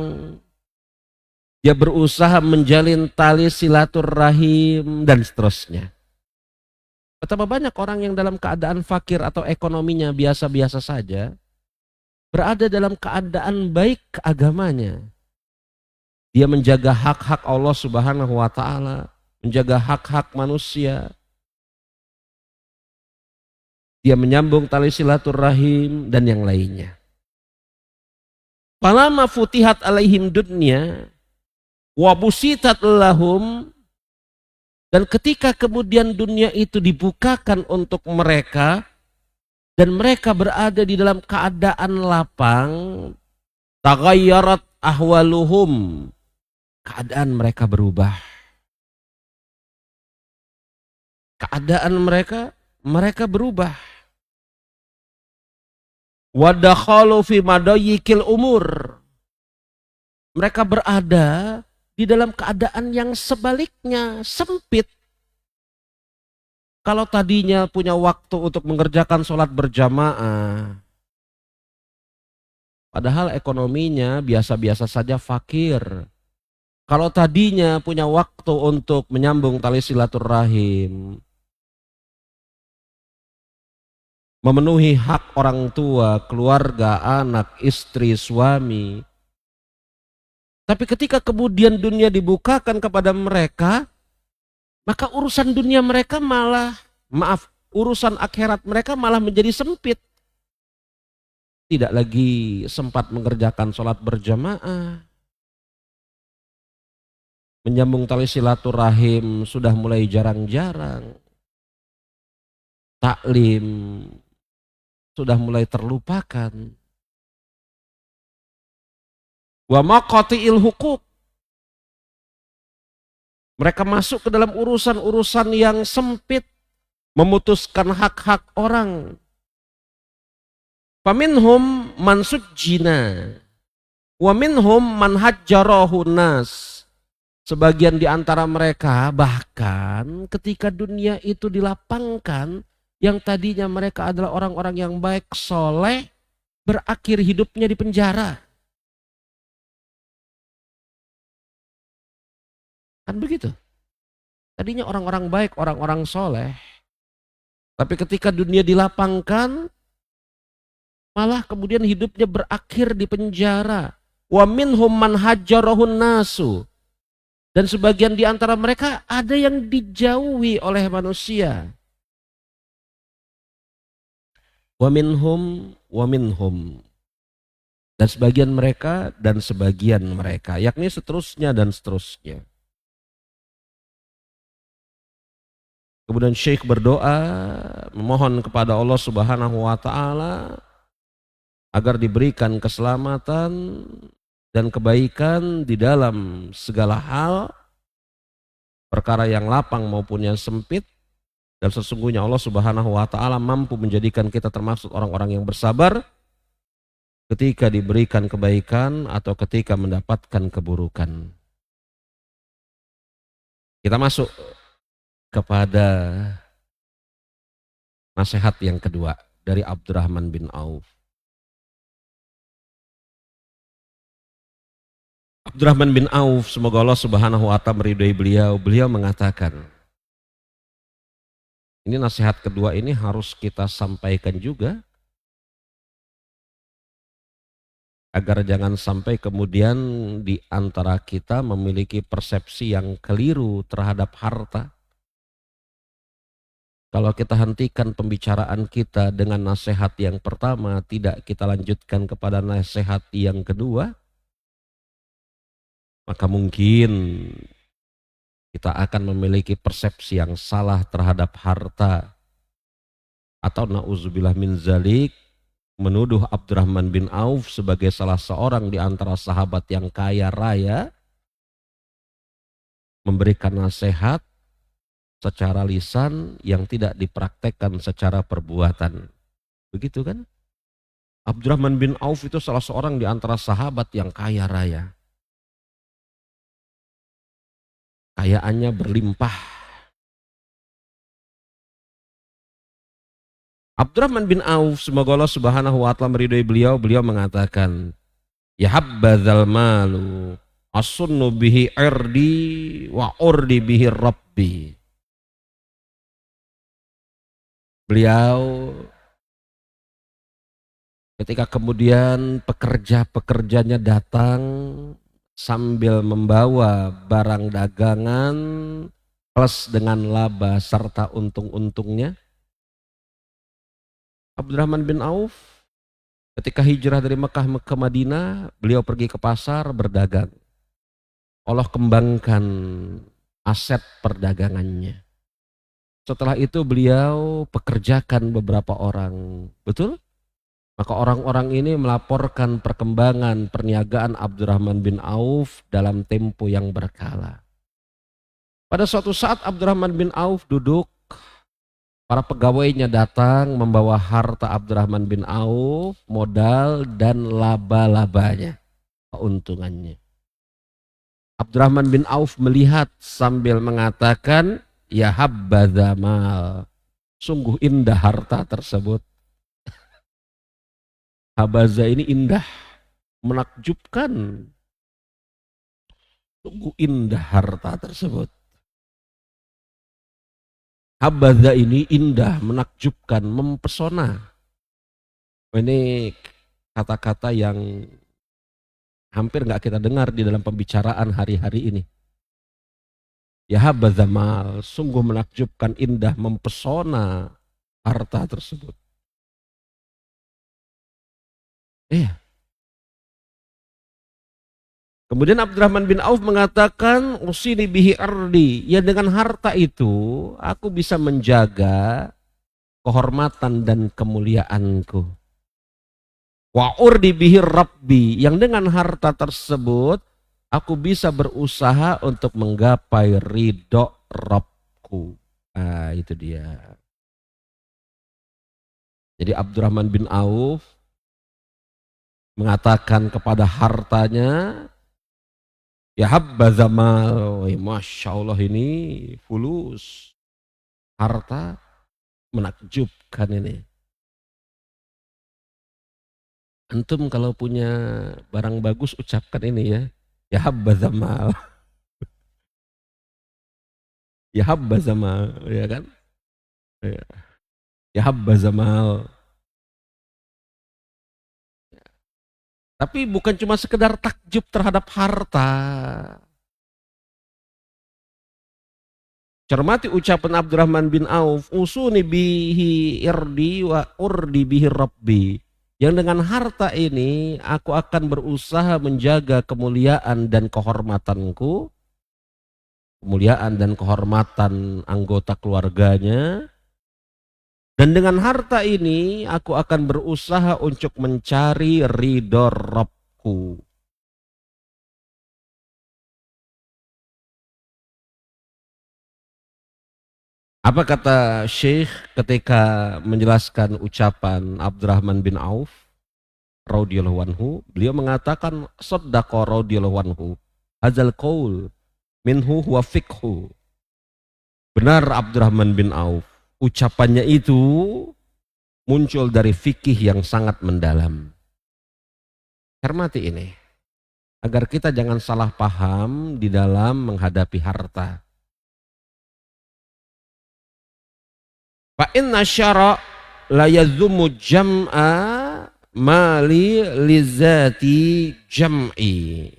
dia berusaha menjalin tali silaturahim dan seterusnya. Betapa banyak orang yang dalam keadaan fakir atau ekonominya biasa-biasa saja, berada dalam keadaan baik agamanya. Dia menjaga hak-hak Allah Subhanahu wa taala, menjaga hak-hak manusia. Dia menyambung tali silaturahim dan yang lainnya. Falama futihat alaihim dunya wa busitat lahum, dan ketika kemudian dunia itu dibukakan untuk mereka dan mereka berada di dalam keadaan lapang, taghayyarat ahwaluhum, keadaan mereka berubah. Keadaan mereka berubah. Wa dakhalu fi madayyikil umur. Mereka berada di dalam keadaan yang sebaliknya, sempit. Kalau tadinya punya waktu untuk mengerjakan sholat berjamaah, padahal ekonominya biasa-biasa saja, fakir. Kalau tadinya punya waktu untuk menyambung tali silaturahim, memenuhi hak orang tua, keluarga, anak, istri, suami. Tapi ketika kemudian dunia dibukakan kepada mereka, maka urusan dunia mereka urusan akhirat mereka malah menjadi sempit. Tidak lagi sempat mengerjakan sholat berjamaah. Menyambung tali silaturahim sudah mulai jarang-jarang. Taklim sudah mulai terlupakan. Wa maqati'il huquq. Mereka masuk ke dalam urusan-urusan yang sempit, memutuskan hak-hak orang. Faminhum man sujjina wa minhum man hajjarahu nas. Sebagian di antara mereka bahkan ketika dunia itu dilapangkan, yang tadinya mereka adalah orang-orang yang baik, soleh, berakhir hidupnya di penjara. Kan begitu. Tadinya orang-orang baik, orang-orang soleh. Tapi ketika dunia dilapangkan, malah kemudian hidupnya berakhir di penjara. Wa minhum man hajjarahun nasu. Dan sebagian di antara mereka ada yang dijauhi oleh manusia. Wa minhum. Dan sebagian mereka dan sebagian mereka. Yakni seterusnya dan seterusnya. Kemudian Syekh berdoa, memohon kepada Allah Subhanahu wa taala agar diberikan keselamatan dan kebaikan di dalam segala hal, perkara yang lapang maupun yang sempit, dan sesungguhnya Allah Subhanahu wa taala mampu menjadikan kita termasuk orang-orang yang bersabar ketika diberikan kebaikan atau ketika mendapatkan keburukan. Kita masuk kepada nasihat yang kedua dari Abdurrahman bin Auf. Abdurrahman bin Auf, semoga Allah Subhanahu wa taala meridhai beliau mengatakan, ini nasihat kedua ini harus kita sampaikan juga agar jangan sampai kemudian di antara kita memiliki persepsi yang keliru terhadap harta. Kalau kita hentikan pembicaraan kita dengan nasihat yang pertama, tidak kita lanjutkan kepada nasihat yang kedua, maka mungkin kita akan memiliki persepsi yang salah terhadap harta. Atau na'udzubillah min zalik, menuduh Abdurrahman bin Auf sebagai salah seorang di antara sahabat yang kaya raya, memberikan nasihat secara lisan yang tidak dipraktekkan secara perbuatan. Begitu kan? Abdurrahman bin Auf itu salah seorang di antara sahabat yang kaya raya. Kayaannya berlimpah. Abdurrahman bin Auf, semoga Allah Subhanahu wa taala meridhai beliau, beliau mengatakan, "Ya habbadzal malu asunnu bihi irdi wa urdi bihi rabbi." Beliau ketika kemudian pekerja-pekerjanya datang sambil membawa barang dagangan plus dengan laba serta untung-untungnya, Abdurrahman bin Auf ketika hijrah dari Mekah ke Madinah, beliau pergi ke pasar berdagang. Allah kembangkan aset perdagangannya. Setelah itu beliau pekerjakan beberapa orang. Betul? Maka orang-orang ini melaporkan perkembangan perniagaan Abdurrahman bin Auf dalam tempo yang berkala. Pada suatu saat Abdurrahman bin Auf duduk, para pegawainya datang membawa harta Abdurrahman bin Auf, modal dan laba-labanya, keuntungannya. Abdurrahman bin Auf melihat sambil mengatakan, "Ya habbadza mal." Sungguh indah harta tersebut. Habaza ini indah, menakjubkan. Sungguh indah harta tersebut. Habaza ini indah, menakjubkan, mempesona. Ini kata-kata yang hampir nggak kita dengar di dalam pembicaraan hari-hari ini. Ya habaza mal, sungguh menakjubkan, indah, mempesona harta tersebut. Iya. Kemudian Abdurrahman bin Auf mengatakan, "Usini bihi ardi." Ya dengan harta itu aku bisa menjaga kehormatan dan kemuliaanku. Wa urdi bihi rabbi. Yang dengan harta tersebut aku bisa berusaha untuk menggapai ridho Rabbku. Nah itu dia. Jadi Abdurrahman bin Auf mengatakan kepada hartanya, "Ya habbaza mal." Masya Allah ini fulus. Harta menakjubkan ini. Antum kalau punya barang bagus ucapkan ini ya. Ya habbaza mal. Ya habbaza mal. Ya kan? Ya habbaza mal. Tapi bukan cuma sekedar takjub terhadap harta. Cermati ucapan Abdurrahman bin Auf, "Usuni bihi irdi wa urdi bihi rabbi." Yang dengan harta ini aku akan berusaha menjaga kemuliaan dan kehormatanku, kemuliaan dan kehormatan anggota keluarganya. Dan dengan harta ini aku akan berusaha untuk mencari ridho Rabbku. Apa kata Syekh ketika menjelaskan ucapan Abdurrahman bin Auf radhiyallahu anhu? Beliau mengatakan, "Shaddaqa radhiyallahu anhu. Hadzal qaul minhu huwa fiqhu." Benar Abdurrahman bin Auf. Ucapannya itu muncul dari fikih yang sangat mendalam. Cermati ini, agar kita jangan salah paham di dalam menghadapi harta. Fa inna syara la yazummu jam'a mali lizati jam'i.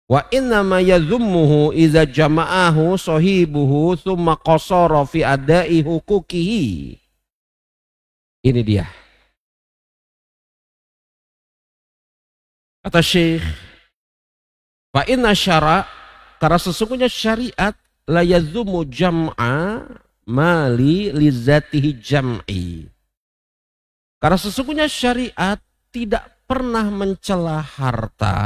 Wa inna ma yazummuhu iza jama'ahu sahibuhu thumma qasara fi adai hukukihi. Ini dia. Kata Syekh, fa inna syara, karena sesungguhnya syariat la yazummu jam'a mali lizatihi jam'i. Karena sesungguhnya syariat tidak pernah mencela harta,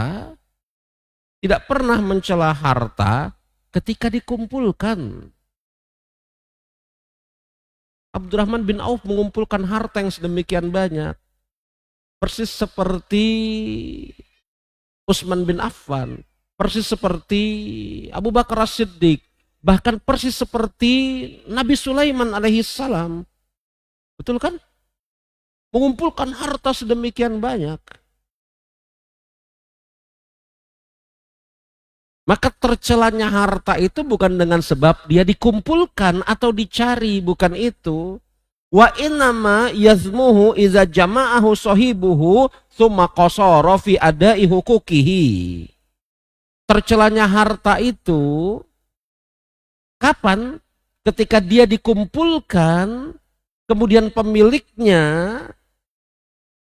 tidak pernah mencela harta ketika dikumpulkan. Abdurrahman bin Auf mengumpulkan harta yang sedemikian banyak. Persis seperti Utsman bin Affan, persis seperti Abu Bakar As-Siddiq, bahkan persis seperti Nabi Sulaiman alaihi salam. Betul kan? Mengumpulkan harta sedemikian banyak. Maka tercelanya harta itu bukan dengan sebab dia dikumpulkan atau dicari, bukan itu. Wa innama yazmuhu iza jama'ahu sahibuhu thumma qasara fi adai hukukihi. Tercelanya harta itu kapan? Ketika dia dikumpulkan, kemudian pemiliknya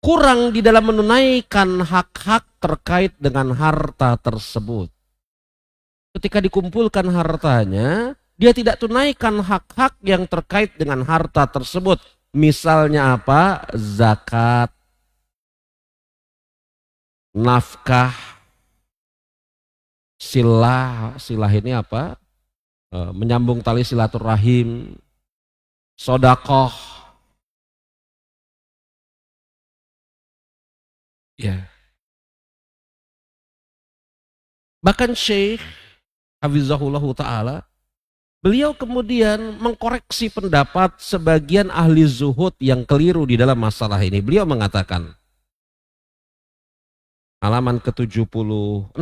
kurang di dalam menunaikan hak-hak terkait dengan harta tersebut. Ketika dikumpulkan hartanya, dia tidak tunaikan hak-hak yang terkait dengan harta tersebut. Misalnya apa? Zakat, nafkah, silah ini apa? Menyambung tali silaturahim, sodakoh. Ya. Bahkan Syekh Hafizahullah Ta'ala, beliau kemudian mengkoreksi pendapat sebagian ahli zuhud yang keliru di dalam masalah ini. Beliau mengatakan, halaman ke-76,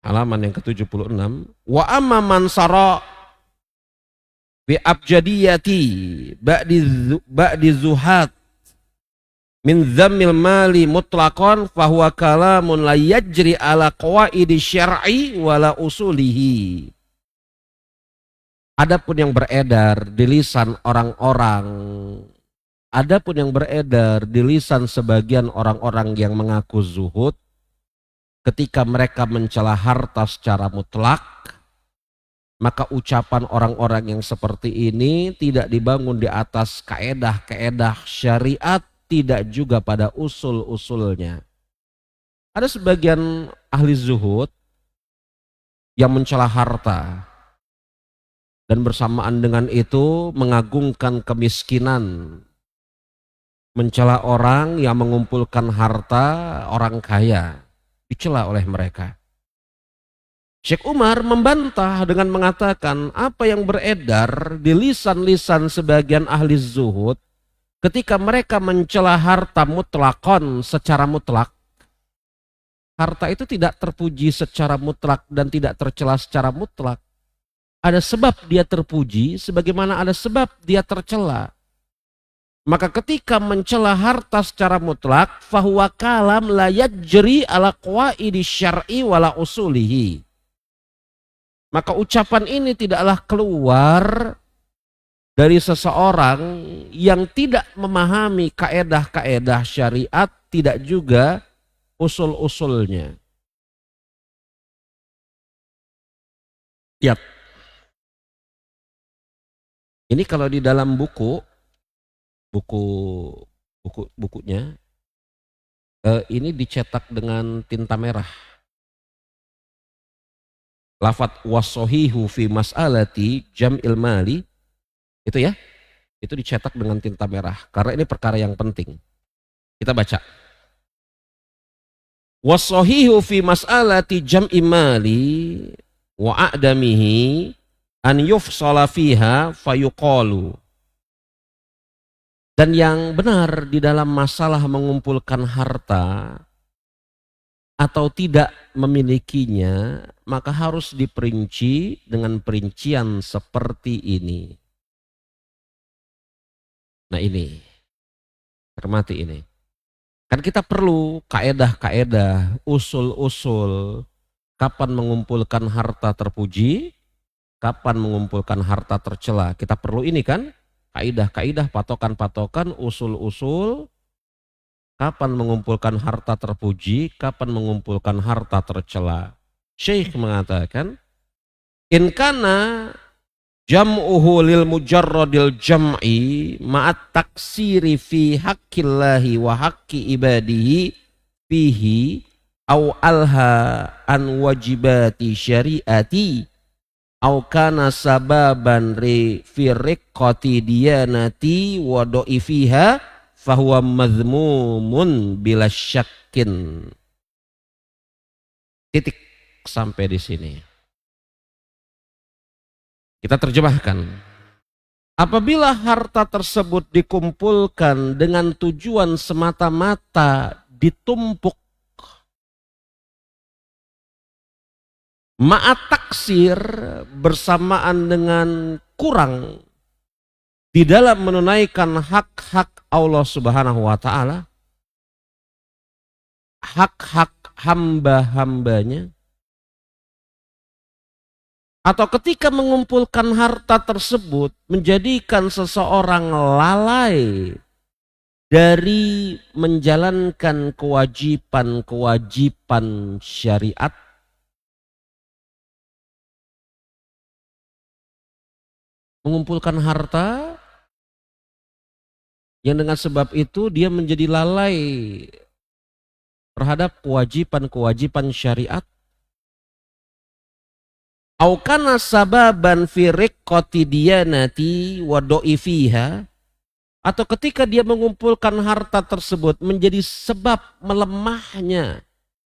halaman yang ke-76, wa amma man sara bi abjadiyati ba'di zuhad min zammil mali mutlaqan fahuwa kalamun la yajri ala qawaidi syar'i wala usulihi. Adapun yang beredar di lisan orang-orang, adapun yang beredar di lisan sebagian orang-orang yang mengaku zuhud, ketika mereka mencela harta secara mutlak, maka ucapan orang-orang yang seperti ini tidak dibangun di atas kaedah-kaedah syariat, tidak juga pada usul-usulnya. Ada sebagian ahli zuhud yang mencela harta dan bersamaan dengan itu mengagungkan kemiskinan, mencela orang yang mengumpulkan harta orang kaya, dicela oleh mereka. Syekh Umar membantah dengan mengatakan apa yang beredar di lisan-lisan sebagian ahli zuhud ketika mereka mencela harta mutlakon secara mutlak. Harta itu tidak terpuji secara mutlak dan tidak tercela secara mutlak. Ada sebab dia terpuji sebagaimana ada sebab dia tercela. Maka ketika mencela harta secara mutlak, fahuwa kalam la yajri ala qawaidi syar'i wala usulihi. Maka ucapan ini tidaklah keluar dari seseorang yang tidak memahami kaedah-kaedah syariat, tidak juga usul-usulnya. Yap. Ini kalau di dalam bukunya, ini dicetak dengan tinta merah. Lafat wasohihu fi mas'alati jam'il mali, itu ya, itu dicetak dengan tinta merah karena ini perkara yang penting. Kita baca. Wasohihu fi mas'alati jam'i mali wa a'damihi an yufsala fiha fayuqalu. Dan yang benar di dalam masalah mengumpulkan harta atau tidak memilikinya, maka harus diperinci dengan perincian seperti ini. Nah ini, cermati ini. Kan kita perlu kaedah-kaedah, usul-usul, kapan mengumpulkan harta terpuji, kapan mengumpulkan harta tercela. Kita perlu ini kan, kaidah-kaidah, patokan-patokan, usul-usul, kapan mengumpulkan harta terpuji, kapan mengumpulkan harta tercela. Syekh mengatakan, in kana jam'uhu lil mujarradil jam'i ma'at taksiri fi haqqillahi wa haqqi ibadihi fihi au alha an wajibati syariati au kana sababan fi riqqati diyanati wa do'ifiha fahuwa madhmumun bila syakkin. Titik sampai di sini. Kita terjemahkan. Apabila harta tersebut dikumpulkan dengan tujuan semata-mata ditumpuk ma'at taksir bersamaan dengan kurang di dalam menunaikan hak-hak Allah Subhanahu wa taala, hak-hak hamba-hambanya, atau ketika mengumpulkan harta tersebut menjadikan seseorang lalai dari menjalankan kewajiban-kewajiban syariat, mengumpulkan harta yang dengan sebab itu dia menjadi lalai terhadap kewajiban-kewajiban syariat. Au kana sababan fi riqqati diyanati wa do'ifiha, atau ketika dia mengumpulkan harta tersebut menjadi sebab melemahnya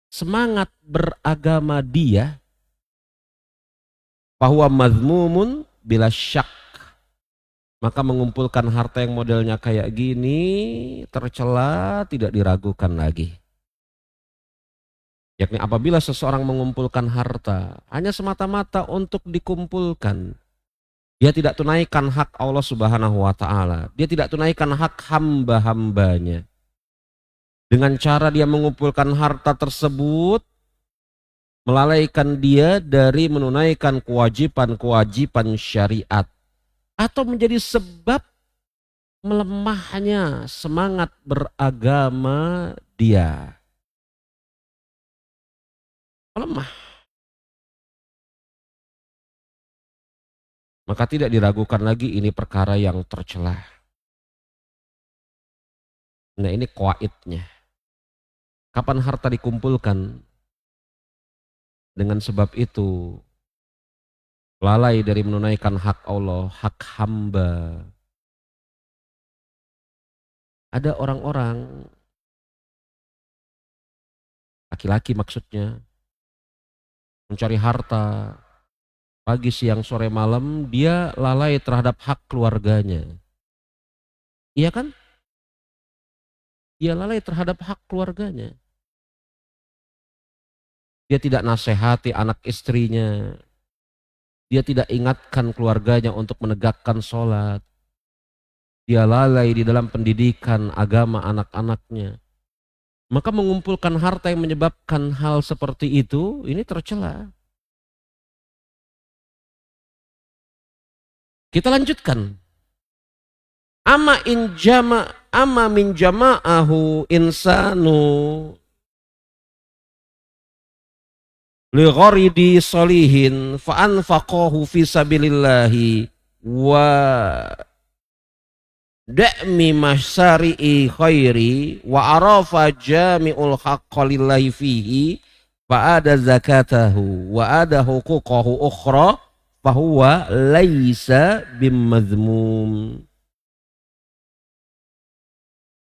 semangat beragama dia, bahwa mazmumun bila syak, maka mengumpulkan harta yang modelnya kayak gini tercela, tidak diragukan lagi. Yakni apabila seseorang mengumpulkan harta hanya semata-mata untuk dikumpulkan, dia tidak tunaikan hak Allah Subhanahu wa taala, dia tidak tunaikan hak hamba-hambanya. Dengan cara dia mengumpulkan harta tersebut melalaikan dia dari menunaikan kewajiban-kewajiban syariat, atau menjadi sebab melemahnya semangat beragama dia. Lemah, maka tidak diragukan lagi ini perkara yang tercela. Nah, ini qawaidnya. Kapan harta dikumpulkan dengan sebab itu lalai dari menunaikan hak Allah, hak hamba. Ada orang-orang, laki-laki maksudnya, mencari harta pagi, siang, sore, malam, dia lalai terhadap hak keluarganya. Iya kan? Dia lalai terhadap hak keluarganya. Dia tidak nasihati anak istrinya. Dia tidak ingatkan keluarganya untuk menegakkan sholat. Dia lalai di dalam pendidikan agama anak-anaknya. Maka mengumpulkan harta yang menyebabkan hal seperti itu, ini tercela. Kita lanjutkan. Ama min jama'ahu insanu li gharidi solihin fa anfaqahu fi sabilillahi wa da'mi masyari'i khairi wa arafa jami'ul haqqa lillahi fihi fa ada zakatahu wa ada huquqahu ukhra fahuwa laisa bimazmum.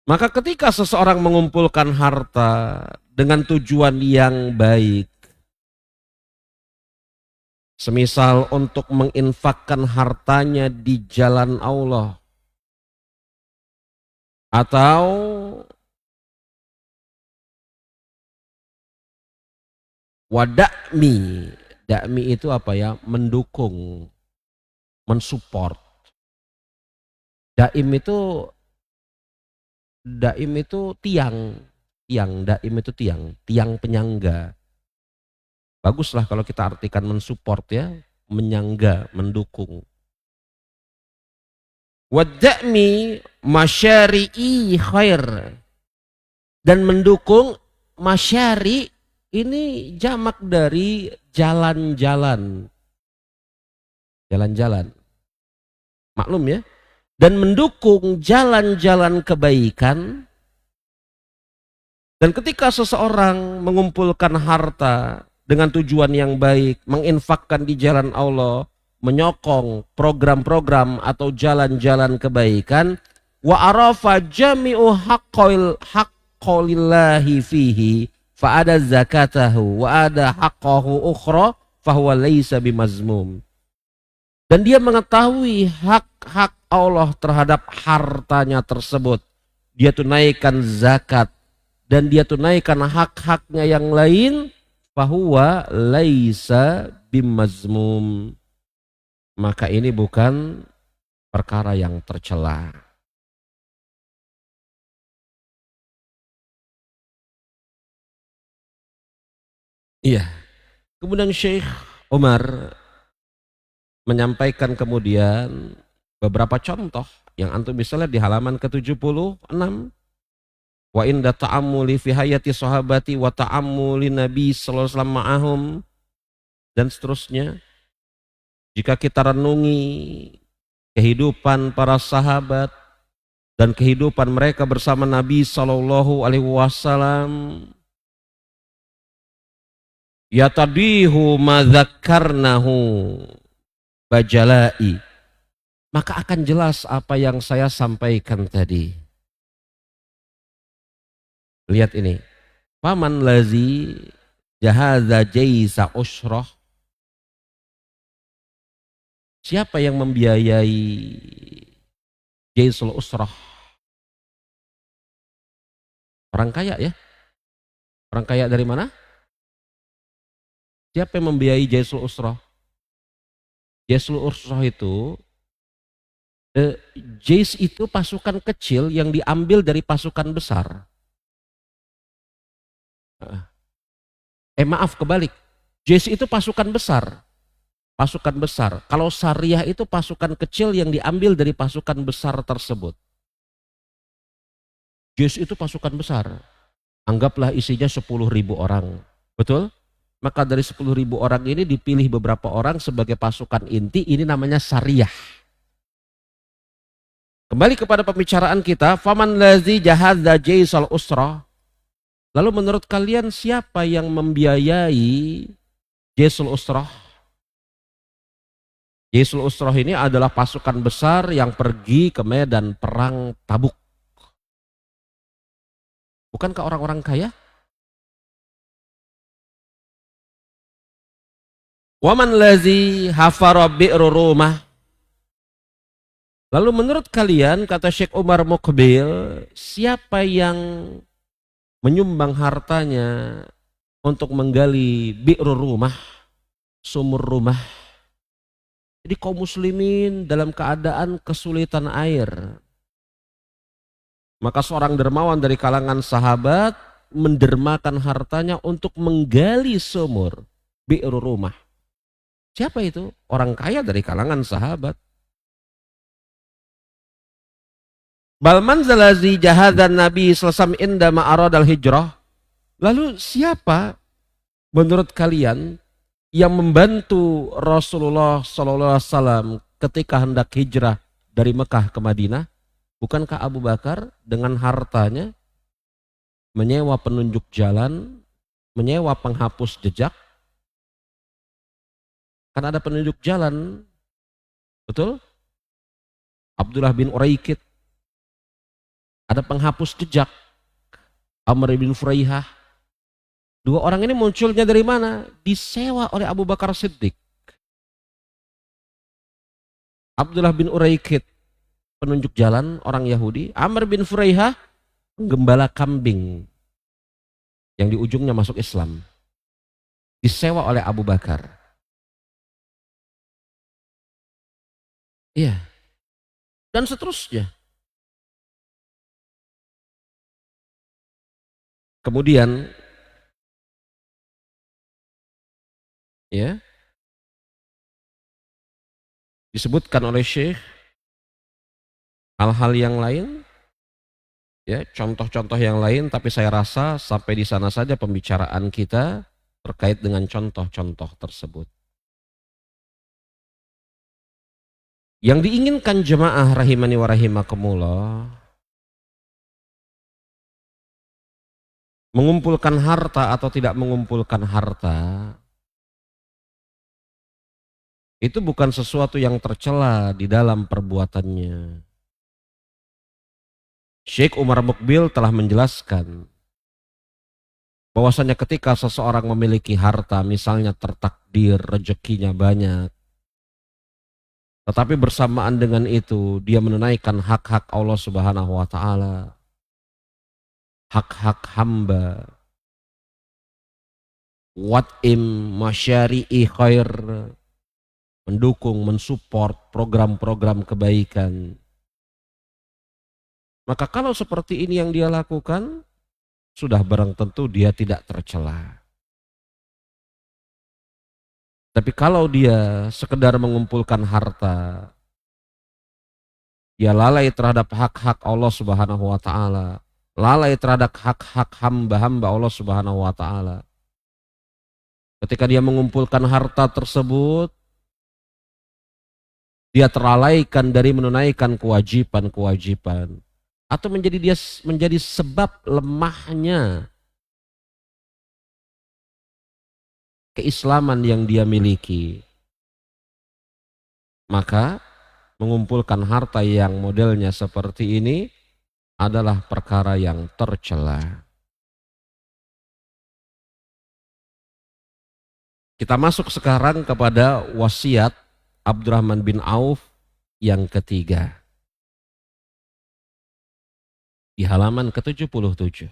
Maka ketika seseorang mengumpulkan harta dengan tujuan yang baik, semisal untuk menginfakkan hartanya di jalan Allah, atau wada'mi, dakmi itu apa ya? Mendukung, mensupport. Daim itu tiang, daim itu tiang penyangga. Baguslah kalau kita artikan mensupport ya, menyangga, mendukung. Wada'mi masyari'i khair, dan mendukung masyari' ini jamak dari jalan-jalan. Jalan-jalan. Maklum ya. Dan mendukung jalan-jalan kebaikan. Dan ketika seseorang mengumpulkan harta dengan tujuan yang baik, menginfakkan di jalan Allah, menyokong program-program atau jalan-jalan kebaikan, wa arafa jami'u haqqalillahi fihi fa ada zakatahu wa ada haqqahu ukhra fa huwa laysa bimazmum. Dan dia mengetahui hak-hak Allah terhadap hartanya tersebut. Dia tunaikan zakat dan dia tunaikan hak-haknya yang lain, fahuwa laisa bimazmum. Maka ini bukan perkara yang tercela. Iya. Kemudian Syekh Umar menyampaikan kemudian beberapa contoh yang antum bisa lihat di halaman ke-76. Wa inda ta'ammuli fi hayati sahabati wa ta'ammuli Nabi sallallahu alaihi wasallam ma'ahum, dan seterusnya. Jika kita renungi kehidupan para sahabat dan kehidupan mereka bersama Nabi sallallahu alaihi wasallam, yatadihu madzakarnahu bajalai, maka akan jelas apa yang saya sampaikan tadi. Lihat ini. Faman lazi jahaza jaisa usroh. Siapa yang membiayai jaisul usroh? Orang kaya ya. Orang kaya dari mana? Siapa yang membiayai jaisul usroh? Jaisul usroh itu, jais itu pasukan kecil yang diambil dari pasukan besar. Maaf, kebalik. Jais itu pasukan besar. Pasukan besar. Kalau syariah itu pasukan kecil yang diambil dari pasukan besar tersebut. Jais itu pasukan besar. Anggaplah isinya 10.000 orang. Betul? Maka dari 10.000 orang ini dipilih beberapa orang sebagai pasukan inti. Ini namanya syariah. Kembali kepada pembicaraan kita. Faman lazi jahadza jaisal usrah. Lalu menurut kalian siapa yang membiayai jaisul usrah? Jaisul usrah ini adalah pasukan besar yang pergi ke medan perang Tabuk. Bukankah orang-orang kaya? Waman lazi hafara bi'ru rumah. Lalu menurut kalian, kata Syekh Umar Muqbil, siapa yang menyumbang hartanya untuk menggali bi'ru rumah, sumur rumah? Jadi kaum muslimin dalam keadaan kesulitan air. Maka seorang dermawan dari kalangan sahabat mendermakan hartanya untuk menggali sumur bi'ru rumah. Siapa itu? Orang kaya dari kalangan sahabat. Bal manzalazi jahadan Nabi sallallahu alaihi wasallam inda ma'aradal hijrah. Lalu siapa menurut kalian yang membantu Rasulullah sallallahu alaihi wasallam ketika hendak hijrah dari Mekah ke Madinah? Bukankah Abu Bakar dengan hartanya menyewa penunjuk jalan, menyewa penghapus jejak? Kan ada penunjuk jalan, betul? Abdullah bin Uraikid. Ada penghapus jejak, Amr bin Furaihah. Dua orang ini munculnya dari mana? Disewa oleh Abu Bakar Siddiq. Abdullah bin Uraikid, penunjuk jalan orang Yahudi. Amr bin Furaihah, penggembala kambing yang di ujungnya masuk Islam. Disewa oleh Abu Bakar. Iya. Dan seterusnya. Kemudian ya, disebutkan oleh Syekh hal-hal yang lain, ya, contoh-contoh yang lain, tapi saya rasa sampai di sana saja pembicaraan kita terkait dengan contoh-contoh tersebut. Yang diinginkan jemaah rahimani wa rahimakumullah, mengumpulkan harta atau tidak mengumpulkan harta, itu bukan sesuatu yang tercela di dalam perbuatannya. Syekh Umar Mukbil telah menjelaskan bahwasanya ketika seseorang memiliki harta, misalnya tertakdir rezekinya banyak, tetapi bersamaan dengan itu dia menunaikan hak-hak Allah Subhanahu wa taala, hak-hak hamba, wat'im masyari'i khair, mendukung, mensupport program-program kebaikan. Maka kalau seperti ini yang dia lakukan, sudah barang tentu dia tidak tercela. Tapi kalau dia sekedar mengumpulkan harta, dia lalai terhadap hak-hak Allah Subhanahu wa taala, lalai terhadap hak-hak hamba-hamba Allah Subhanahu wa taala. Ketika dia mengumpulkan harta tersebut, dia terlalaikan dari menunaikan kewajiban-kewajiban, atau menjadi sebab lemahnya keislaman yang dia miliki. Maka mengumpulkan harta yang modelnya seperti ini adalah perkara yang tercela. Kita masuk sekarang kepada wasiat Abdurrahman bin Auf yang ketiga. Di halaman ke-77.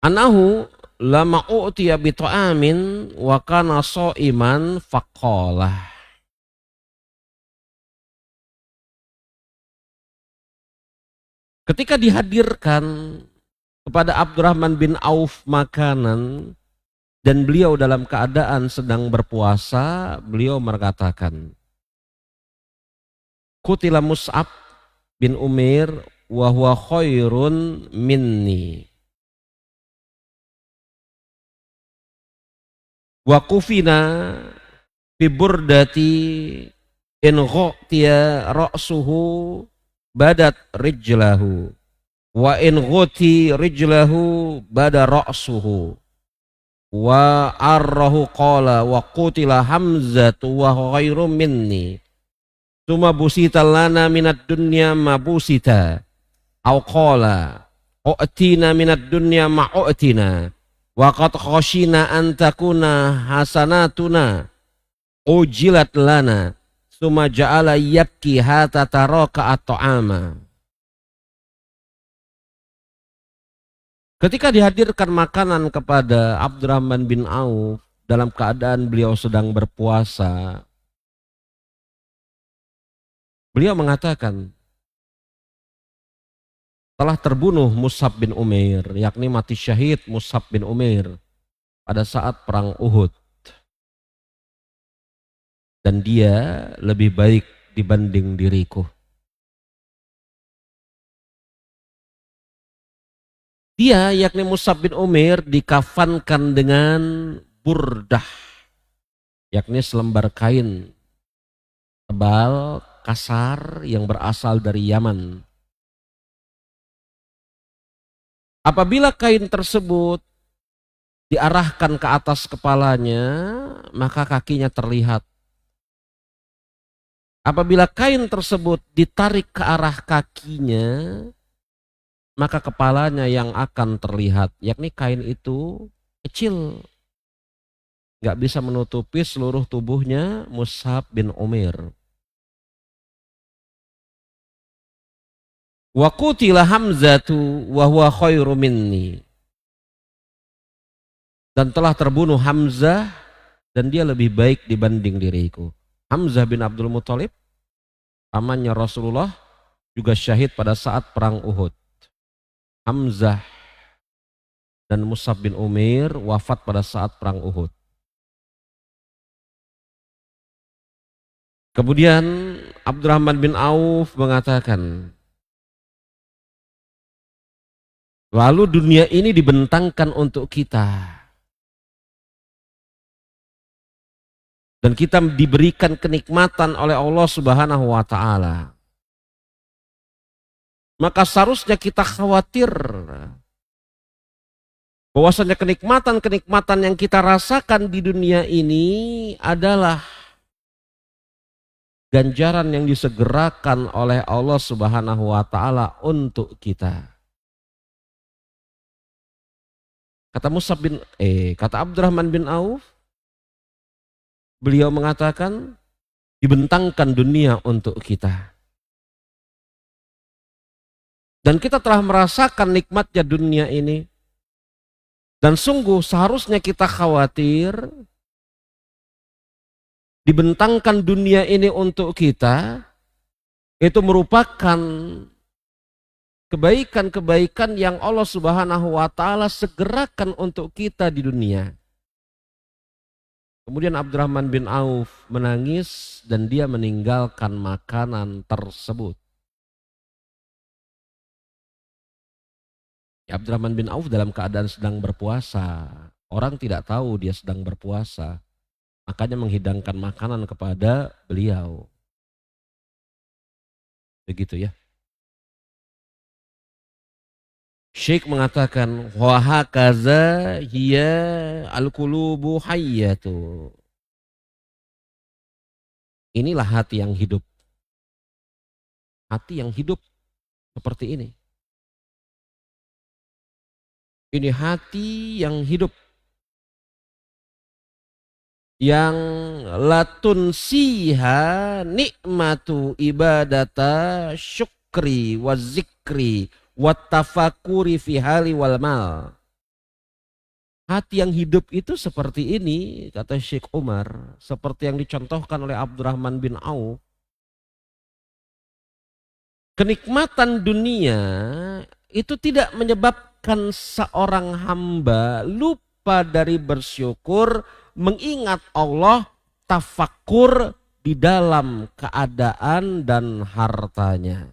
Anahu lama u'tiya bita'amin wa kana sha'iman faqalah. Ketika dihadirkan kepada Abdurrahman bin Auf makanan dan beliau dalam keadaan sedang berpuasa, beliau mengatakan, Qutila Mus'ab bin Umair wa huwa khairun minni. Wa kufina fi burdati in ghatiya ra'suhu badat rijlahu wa in ghati rijlahu bada ra'suhu wa arrahu qala wa qutila Hamzatu wa khairum minni tuma busita lana minad dunya ma busita au qala u'tina minad dunya ma u'tina wa qad khashina an takuna hasanatuna ujilat lana summa ja'ala yabki hatta taraka at-ta'ama. Ketika dihadirkan makanan kepada Abdurrahman bin Auf dalam keadaan beliau sedang berpuasa, beliau mengatakan telah terbunuh Mus'ab bin Umair, yakni mati syahid Mus'ab bin Umair pada saat perang Uhud. Dan dia lebih baik dibanding diriku. Dia yakni Mus'ab bin Umair dikafankan dengan burdah, yakni selembar kain tebal kasar yang berasal dari Yaman. Apabila kain tersebut diarahkan ke atas kepalanya, maka kakinya terlihat. Apabila kain tersebut ditarik ke arah kakinya, maka kepalanya yang akan terlihat, yakni kain itu kecil, nggak bisa menutupi seluruh tubuhnya Mus'ab bin Umair. Wa qutila Hamzatu wa huwa khairu minni. Dan telah terbunuh Hamzah dan dia lebih baik dibanding diriku. Hamzah bin Abdul Muthalib, pamannya Rasulullah, juga syahid pada saat perang Uhud. Hamzah dan Mus'ab bin Umair wafat pada saat perang Uhud. Kemudian Abdurrahman bin Auf mengatakan, lalu dunia ini dibentangkan untuk kita. dan kita diberikan kenikmatan oleh Allah Subhanahu wa taala, maka seharusnya kita khawatir bahwasanya kenikmatan-kenikmatan yang kita rasakan di dunia ini adalah ganjaran yang disegerakan oleh Allah Subhanahu wa taala untuk kita. Kata Abdurrahman bin Auf, beliau mengatakan dibentangkan dunia untuk kita. Dan kita telah merasakan nikmatnya dunia ini. Dan sungguh seharusnya kita khawatir dibentangkan dunia ini untuk kita, itu merupakan kebaikan-kebaikan yang Allah Subhanahu wa taala segerakan untuk kita di dunia. Kemudian Abdurrahman bin Auf menangis dan dia meninggalkan makanan tersebut. Abdurrahman bin Auf dalam keadaan sedang berpuasa. Orang tidak tahu dia sedang berpuasa. Makanya menghidangkan makanan kepada beliau. Begitu ya. Syekh mengatakan wa hakaza hiya al-qulubu hayyatu. Inilah hati yang hidup. Hati yang hidup seperti ini. Ini hati yang hidup, yang latun siha nikmatu ibadata syukri wa zikri wa tafakuri fi hali wal mal. Hati yang hidup itu seperti ini, kata Syekh Umar, seperti yang dicontohkan oleh Abdurrahman bin Auf. Kenikmatan dunia itu tidak menyebabkan seorang hamba lupa dari bersyukur, mengingat Allah, tafakur di dalam keadaan dan hartanya.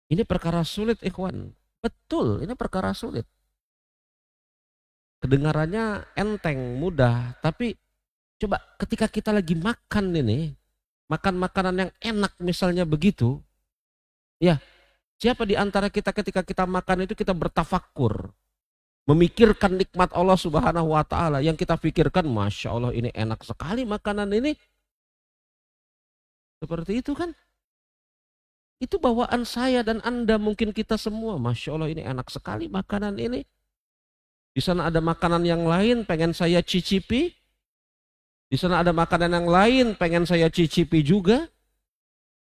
Ini perkara sulit, ikhwan. Betul, ini perkara sulit. Kedengarannya enteng, mudah, tapi coba ketika kita lagi makan ini, makan makanan yang enak misalnya begitu, ya, siapa di antara kita ketika kita makan itu kita bertafakur, memikirkan nikmat Allah Subhanahu wa taala, yang kita pikirkan, Masya Allah ini enak sekali makanan ini. Seperti itu kan? Itu bawaan saya dan Anda, mungkin kita semua, Masya Allah ini enak sekali makanan ini. Di sana ada makanan yang lain pengen saya cicipi. Di sana ada makanan yang lain pengen saya cicipi juga.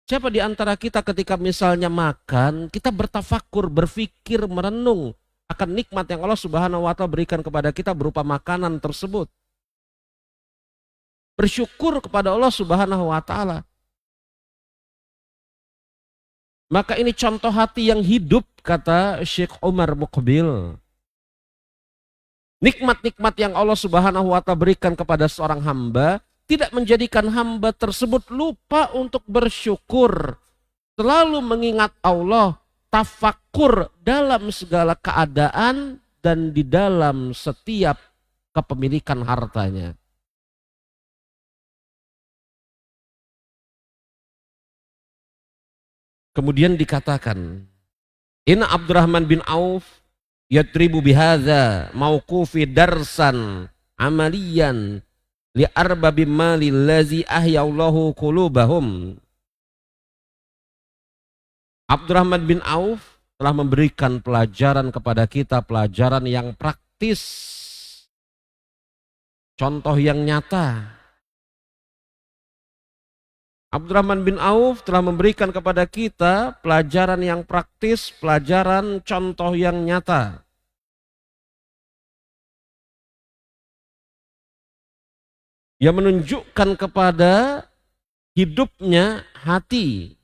Siapa di antara kita ketika misalnya makan, kita bertafakur, berpikir, merenung akan nikmat yang Allah Subhanahu wa taala berikan kepada kita berupa makanan tersebut. Bersyukur kepada Allah Subhanahu wa taala. Maka ini contoh hati yang hidup, kata Syekh Umar Muqbil. Nikmat-nikmat yang Allah Subhanahu wa taala berikan kepada seorang hamba tidak menjadikan hamba tersebut lupa untuk bersyukur. Selalu mengingat Allah, tafakur dalam segala keadaan dan di dalam setiap kepemilikan hartanya. Kemudian dikatakan, Inna Abdurrahman bin Auf yatribu bihadza mauqufi darsan amaliyan li arbabim mali allazi ahyallahu qulubahum. Abdurrahman bin Auf telah memberikan pelajaran kepada kita, pelajaran yang praktis, contoh yang nyata. Abdurrahman bin Auf telah memberikan kepada kita pelajaran yang praktis, pelajaran contoh yang nyata. Yang menunjukkan kepada hidupnya hati.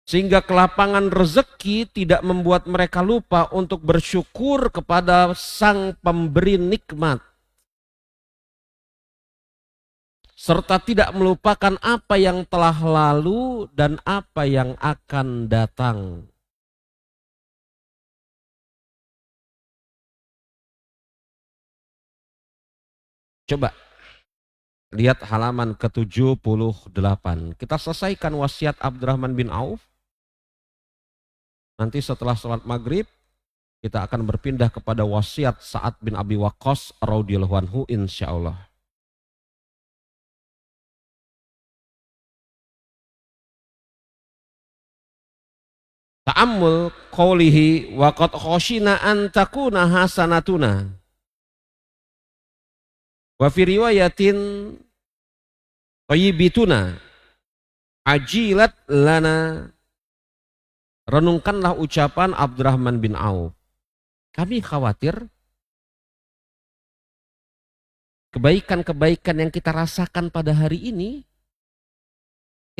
Sehingga kelapangan rezeki tidak membuat mereka lupa untuk bersyukur kepada Sang Pemberi nikmat. Serta tidak melupakan apa yang telah lalu dan apa yang akan datang. Coba Lihat halaman ke-78. Kita selesaikan wasiat Abdurrahman bin Auf. Nanti setelah sholat maghrib, kita akan berpindah kepada wasiat Sa'ad bin Abi Waqqas radhiyallahu anhu insyaallah. Ta'ammul qawlihi wa qad khashina an takuna hasanatuna. Wa fi riwayatin thayyibituna ajilat lana. Renungkanlah ucapan Abdurrahman bin Auf. Kami khawatir kebaikan-kebaikan yang kita rasakan pada hari ini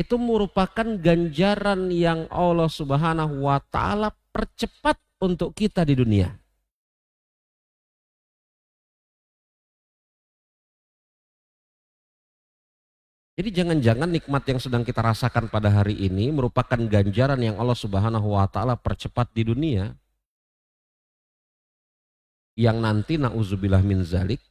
itu merupakan ganjaran yang Allah Subhanahu wa taala percepat untuk kita di dunia. Jadi jangan-jangan nikmat yang sedang kita rasakan pada hari ini merupakan ganjaran yang Allah Subhanahu wa taala percepat di dunia. Yang nanti na'udzubillah min zalik,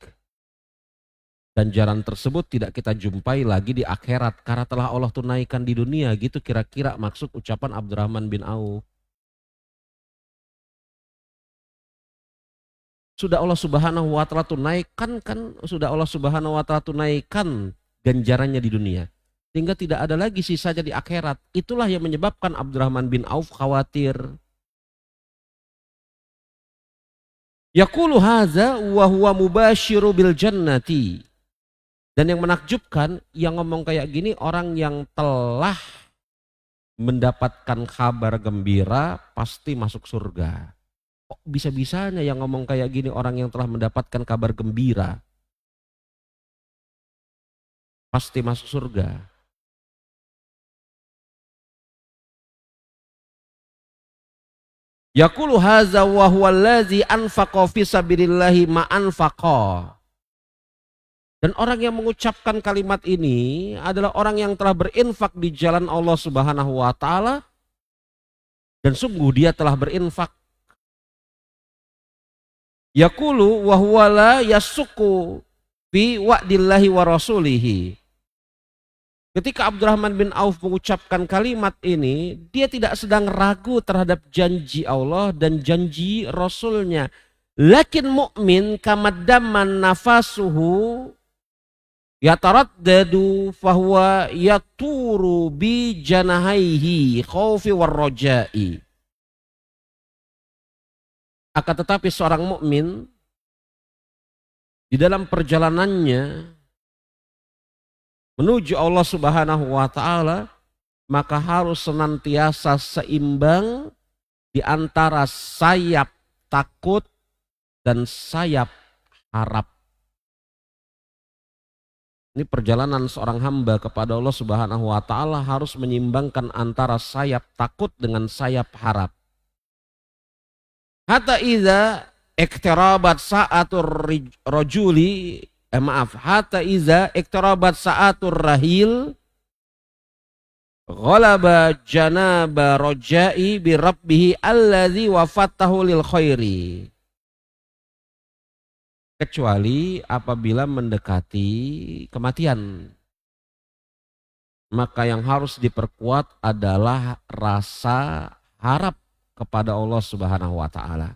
ganjaran tersebut tidak kita jumpai lagi di akhirat karena telah Allah tunaikan di dunia, gitu kira-kira maksud ucapan Abdurrahman bin Auf. Sudah Allah Subhanahu wa taala tunaikan ganjarannya di dunia. Sehingga tidak ada lagi sisanya di akhirat. Itulah yang menyebabkan Abdurrahman bin Auf khawatir. Yaqulu hadza wa huwa mubasyiru bil jannati. Dan yang menakjubkan, yang ngomong kayak gini orang yang telah mendapatkan kabar gembira pasti masuk surga. Kok bisa-bisanya yang ngomong kayak gini orang yang telah mendapatkan kabar gembira pasti masuk surga? Yaqulu hadza wa huwa allazi anfaqa fi sabilillahi ma anfaqa. Dan orang yang mengucapkan kalimat ini adalah orang yang telah berinfak di jalan Allah Subhanahu wa taala dan sungguh dia telah berinfak. Yaqulu wa huwa la yasuku fi wa'dillahi wa rasulihi. Ketika Abdurrahman bin Auf mengucapkan kalimat ini, dia tidak sedang ragu terhadap janji Allah dan janji Rasulnya. Lakin mu'min kamaddaman nafasuhu yataraddadu fahuwa yaturu bi janahaihi khaufi warroja'i. Akan tetapi seorang mukmin di dalam perjalanannya menuju Allah Subhanahu wa taala maka harus senantiasa seimbang di antara sayap takut dan sayap harap. Ini perjalanan seorang hamba kepada Allah Subhanahu wa taala harus menyeimbangkan antara sayap takut dengan sayap harap. Hatta idza iqtarabat sa'atur rajuli hatta iza iqtarabat sa'atur rahil ghalaba janaba rajai bi rabbih alladzi wafatahu lil khairi. Kecuali apabila mendekati kematian, maka yang harus diperkuat adalah rasa harap kepada Allah Subhanahu wa taala.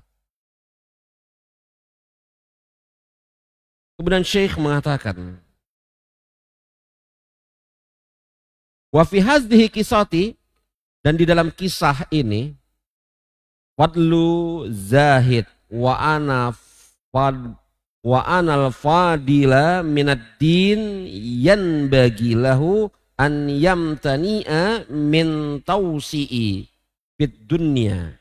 Kemudian Syekh mengatakan, wa fi hadhihi qisati, dan di dalam kisah ini, fadlu zahid wa anal fadila minad din yanbaghi lahu an yamtani'a min tausi'i fid dunya.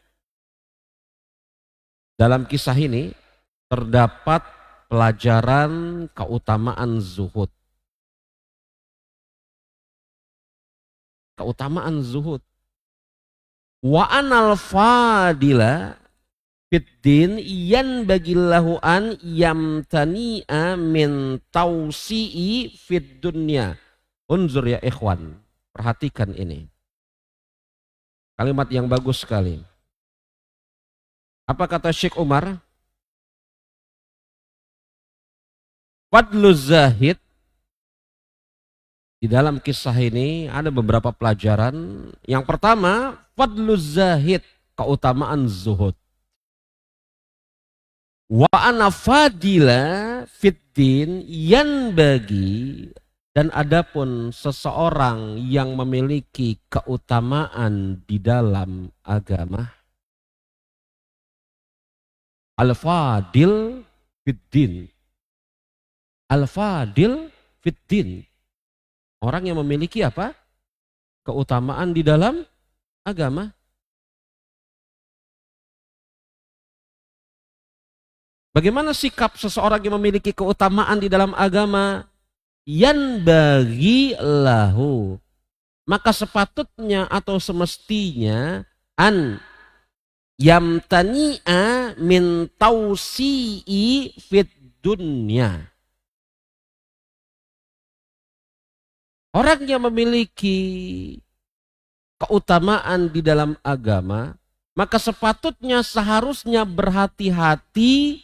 Dalam kisah ini terdapat pelajaran keutamaan zuhud. Keutamaan zuhud. Wa anal fadila fiddin yanbagillahu an yamtani'a min tausi'i fid dunya. Unzur ya ikhwan, perhatikan ini. Kalimat yang bagus sekali. Apa kata Syekh Umar? Fadlu zahid Di dalam kisah ini ada beberapa pelajaran. Yang pertama, fadluz zahid, keutamaan zuhud. Wa ana fadila fiddin yan bagi, dan adapun seseorang yang memiliki keutamaan di dalam agama, al-fadil fiddin. Al-fadil fiddin. Orang yang memiliki apa? Keutamaan di dalam agama. Bagaimana sikap seseorang yang memiliki keutamaan di dalam agama? Yan bagi lahu. Maka sepatutnya atau semestinya an yamtani'a min tausi'i fid dunya. Orang yang memiliki keutamaan di dalam agama, maka sepatutnya seharusnya berhati-hati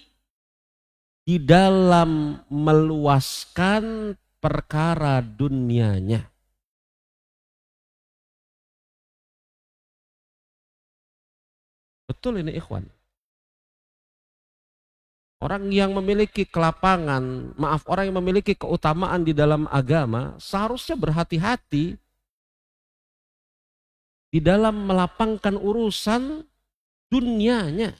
di dalam meluaskan perkara dunianya. Betul ini ikhwan. Orang yang memiliki kelapangan, orang yang memiliki keutamaan di dalam agama, seharusnya berhati-hati di dalam melapangkan urusan dunianya.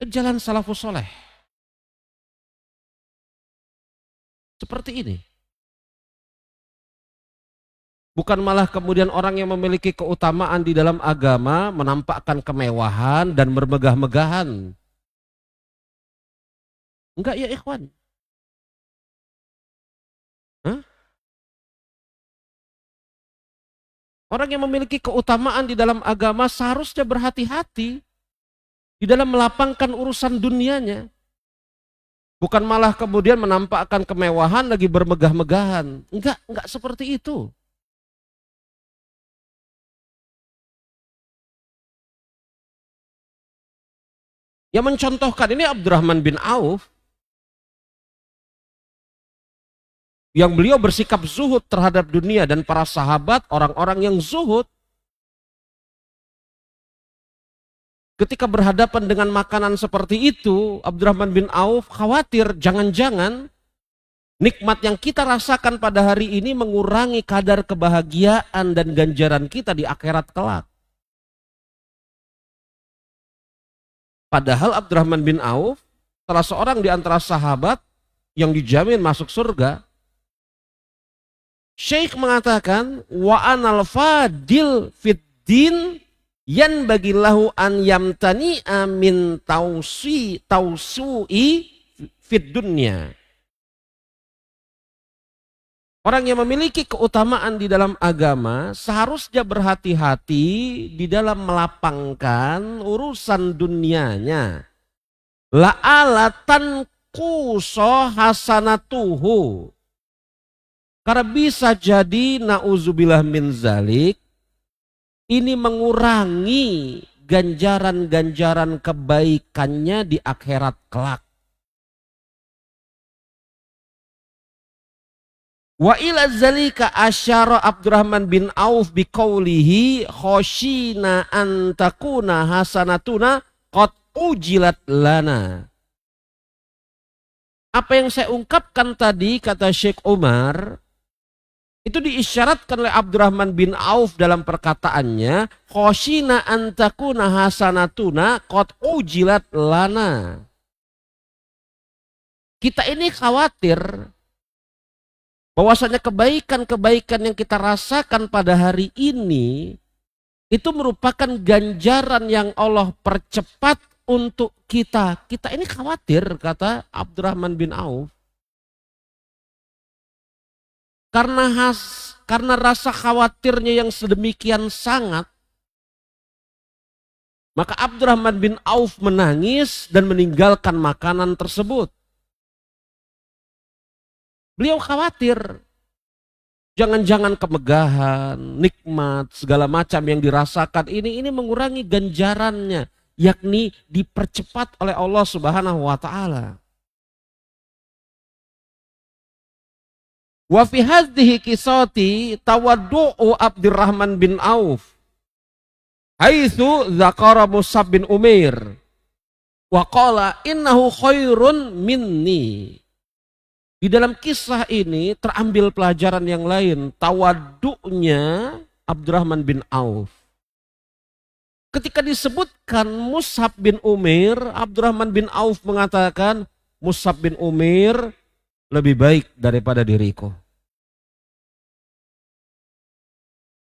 Jalan salafus soleh. Seperti ini. Bukan malah kemudian orang yang memiliki keutamaan di dalam agama menampakkan kemewahan dan bermegah-megahan. Enggak ya ikhwan? Hah? Orang yang memiliki keutamaan di dalam agama seharusnya berhati-hati di dalam melapangkan urusan dunianya. Bukan malah kemudian menampakkan kemewahan lagi bermegah-megahan. Enggak seperti itu. Yang mencontohkan ini Abdurrahman bin Auf, yang beliau bersikap zuhud terhadap dunia dan para sahabat orang-orang yang zuhud. Ketika berhadapan dengan makanan seperti itu, Abdurrahman bin Auf khawatir jangan-jangan nikmat yang kita rasakan pada hari ini mengurangi kadar kebahagiaan dan ganjaran kita di akhirat kelak. Padahal Abdurrahman bin Auf salah seorang di antara sahabat yang dijamin masuk surga. Syekh mengatakan wa anal fadil fid din yan bagilahu an yamtani'a min tausu'i fid dunya. Orang yang memiliki keutamaan di dalam agama seharusnya berhati-hati di dalam melapangkan urusan dunianya. La'alatan kuso hasanatuhu. Karena bisa jadi na'udzubillah min zalik, ini mengurangi ganjaran-ganjaran kebaikannya di akhirat kelak. Wa ila zalika asyara Abdurrahman bin Auf biqaulihi khoshina an takuna hasanatuna qad ujilat lana. Apa yang saya ungkapkan tadi kata Syekh Umar itu diisyaratkan oleh Abdurrahman bin Auf dalam perkataannya khoshina an takuna hasanatuna qad ujilat lana. Kita ini khawatir bahwasanya kebaikan-kebaikan yang kita rasakan pada hari ini itu merupakan ganjaran yang Allah percepat untuk kita. Kita ini khawatir, kata Abdurrahman bin Auf. Karena rasa khawatirnya yang sedemikian sangat, maka Abdurrahman bin Auf menangis dan meninggalkan makanan tersebut. Beliau khawatir, jangan-jangan kemegahan, nikmat, segala macam yang dirasakan ini mengurangi ganjarannya. yakni dipercepat oleh Allah Subhanahu wa taala. Wa fi hadhihi qisati tawaddu'u Abdurrahman bin Auf haitsu dzakara Mus'ab bin Umair wa qala innahu khairun minni. Di dalam kisah ini terambil pelajaran yang lain, tawaddu'nya Abdurrahman bin Auf. Ketika disebutkan Mus'ab bin Umair, Abdurrahman bin Auf mengatakan Mus'ab bin Umair lebih baik daripada diriku.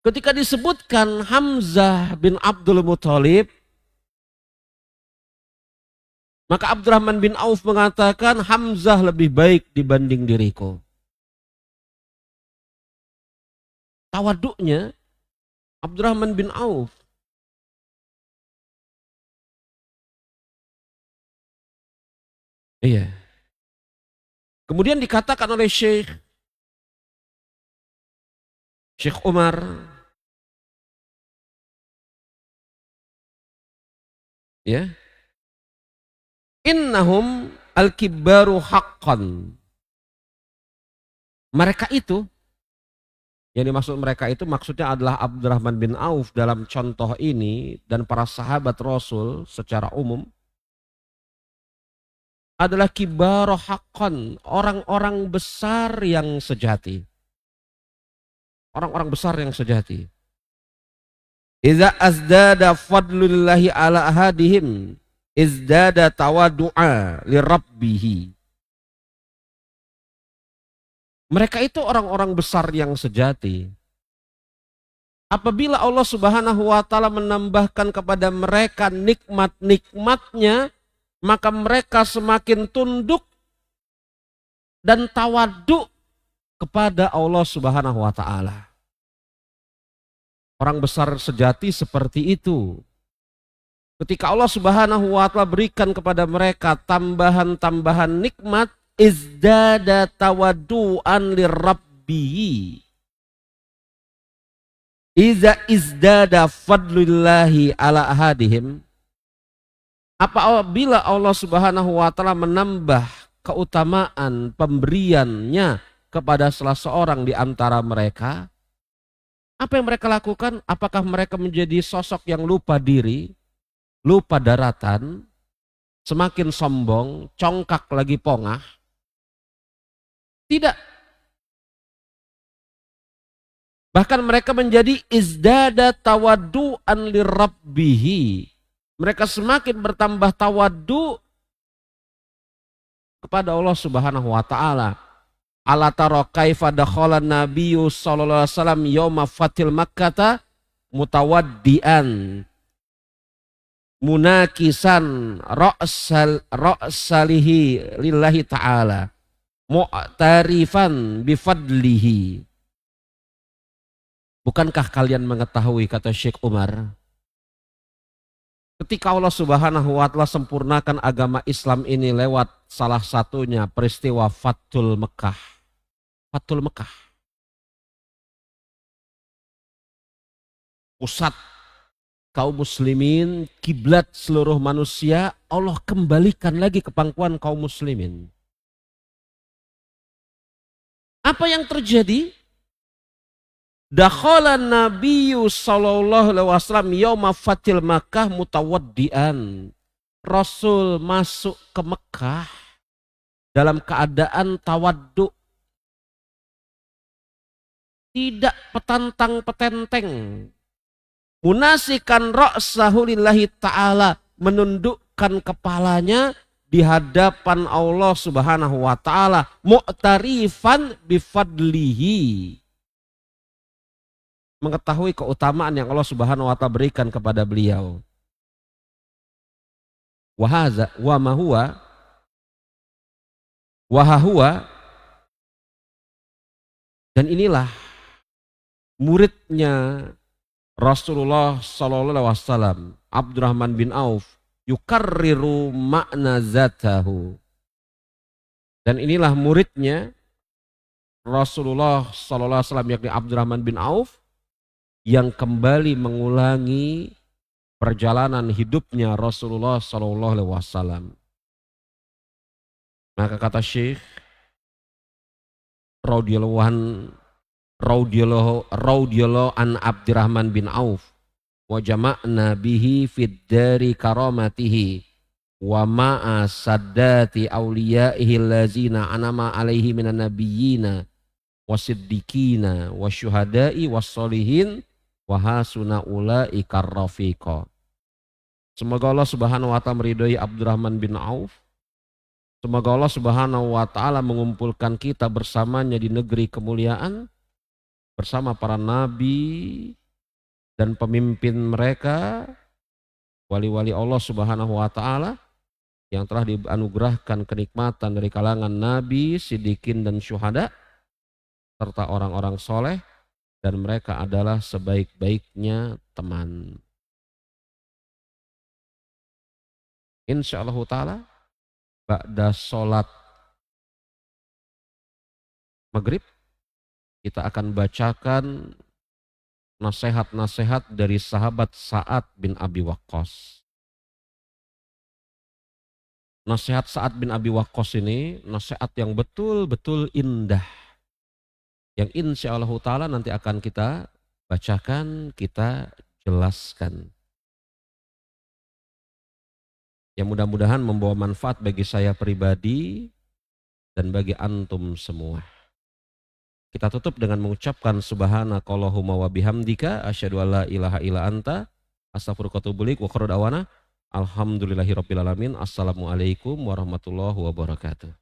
Ketika disebutkan Hamzah bin Abdul Muthalib, maka Abdurrahman bin Auf mengatakan Hamzah lebih baik dibanding diriku. Tawaduknya Abdurrahman bin Auf. Iya. Kemudian dikatakan oleh Syekh Umar, ya, innahum al-kibbaru haqqan. Mereka itu, yang dimaksud mereka itu maksudnya adalah Abdurrahman bin Auf dalam contoh ini dan para sahabat Rasul secara umum adalah kibaru haqqan, orang-orang besar yang sejati. Orang-orang besar yang sejati. Iza azdada fadlullahi ala ahadihim izdada tawadu'a li rabbih. Mereka itu orang-orang besar yang sejati. Apabila Allah Subhanahu wa taala menambahkan kepada mereka nikmat-nikmatnya, maka mereka semakin tunduk dan tawaduk kepada Allah Subhanahu wa taala. Orang besar sejati seperti itu. Ketika Allah Subhanahu wa taala berikan kepada mereka tambahan-tambahan nikmat, izdada tawaddu'an lirabbihi. Iza izdada fadlullahi ala ahadihim. Apabila Allah Subhanahu wa taala menambah keutamaan pemberiannya kepada salah seorang di antara mereka, apa yang mereka lakukan? Apakah mereka menjadi sosok yang lupa diri, lupa daratan, semakin sombong, congkak lagi pongah? Tidak. Bahkan mereka menjadi izdada tawaddu'an lirabbihi. Mereka semakin bertambah tawaddu kepada Allah Subhanahu wa taala. Ala tara kaifa dakhala nabiyyu sallallahu alaihi wasallam yauma fatil makkah mutawaddian munakisan ra'salihi lillahi ta'ala mu'tarifan bifadlihi. Bukankah kalian mengetahui, kata Syekh Umar, ketika Allah Subhanahu wa taala sempurnakan agama Islam ini lewat salah satunya peristiwa Fathul Mekah. Fathul Mekah. Pusat kaum muslimin, kiblat seluruh manusia, Allah kembalikan lagi ke pangkuan kaum muslimin. Apa yang terjadi? Dakhala Nabiyyu sallallahu alaihi wasallam yauma fatil Makkah mutawaddian. Rasul masuk ke Mekah dalam keadaan tawaddu, tidak petantang petenteng. Munasikan ra'sahu lillahi ta'ala, menundukkan kepalanya di hadapan Allah Subhanahu wa taala, mu'tarifan bifadlihi, mengetahui keutamaan yang Allah Subhanahu wa taala berikan kepada beliau. Wahaza wa ma huwa wa huwa, dan inilah muridnya Rasulullah sallallahu alaihi wasallam, Abdurrahman bin Auf, yukarriru makna zatahu. Dan inilah muridnya Rasulullah sallallahu alaihi wasallam, yakni Abdurrahman bin Auf, yang kembali mengulangi perjalanan hidupnya Rasulullah Sallallahu Alaihi Wasallam. Maka kata Syekh radhiyallahu an Abdurrahman bin Auf, wa jama'na bihi fid dari karamatihi wa ma'a saddati awliyaihi allazina anama alaihi minan nabiyyina wasiddiqina wasyuhada'i wassolihin wa hasuna ulaika rafiqa. Semoga Allah Subhanahu wa taala meridhai Abdurrahman bin Auf. Semoga Allah Subhanahu wa taala mengumpulkan kita bersamanya di negeri kemuliaan bersama para nabi dan pemimpin mereka, wali-wali Allah Subhanahu wa taala yang telah dianugerahkan kenikmatan dari kalangan nabi, siddiqin dan syuhada serta orang-orang soleh, dan mereka adalah sebaik-baiknya teman. Insyaallah ta'ala ba'da sholat maghrib kita akan bacakan nasihat-nasihat dari sahabat Sa'ad bin Abi Waqqas. Nasihat Sa'ad bin Abi Waqqas ini nasihat yang betul-betul indah, yang insyaallah ta'ala nanti akan kita bacakan, kita jelaskan. Yang mudah-mudahan membawa manfaat bagi saya pribadi dan bagi antum semua. Kita tutup dengan mengucapkan subhanakallahumma wa bihamdika asyhadu alla ilaha illa anta astaghfiruka wa atubu ilaik wa akhiru da'wana alhamdulillahirabbil alamin. Assalamualaikum warahmatullahi wabarakatuh.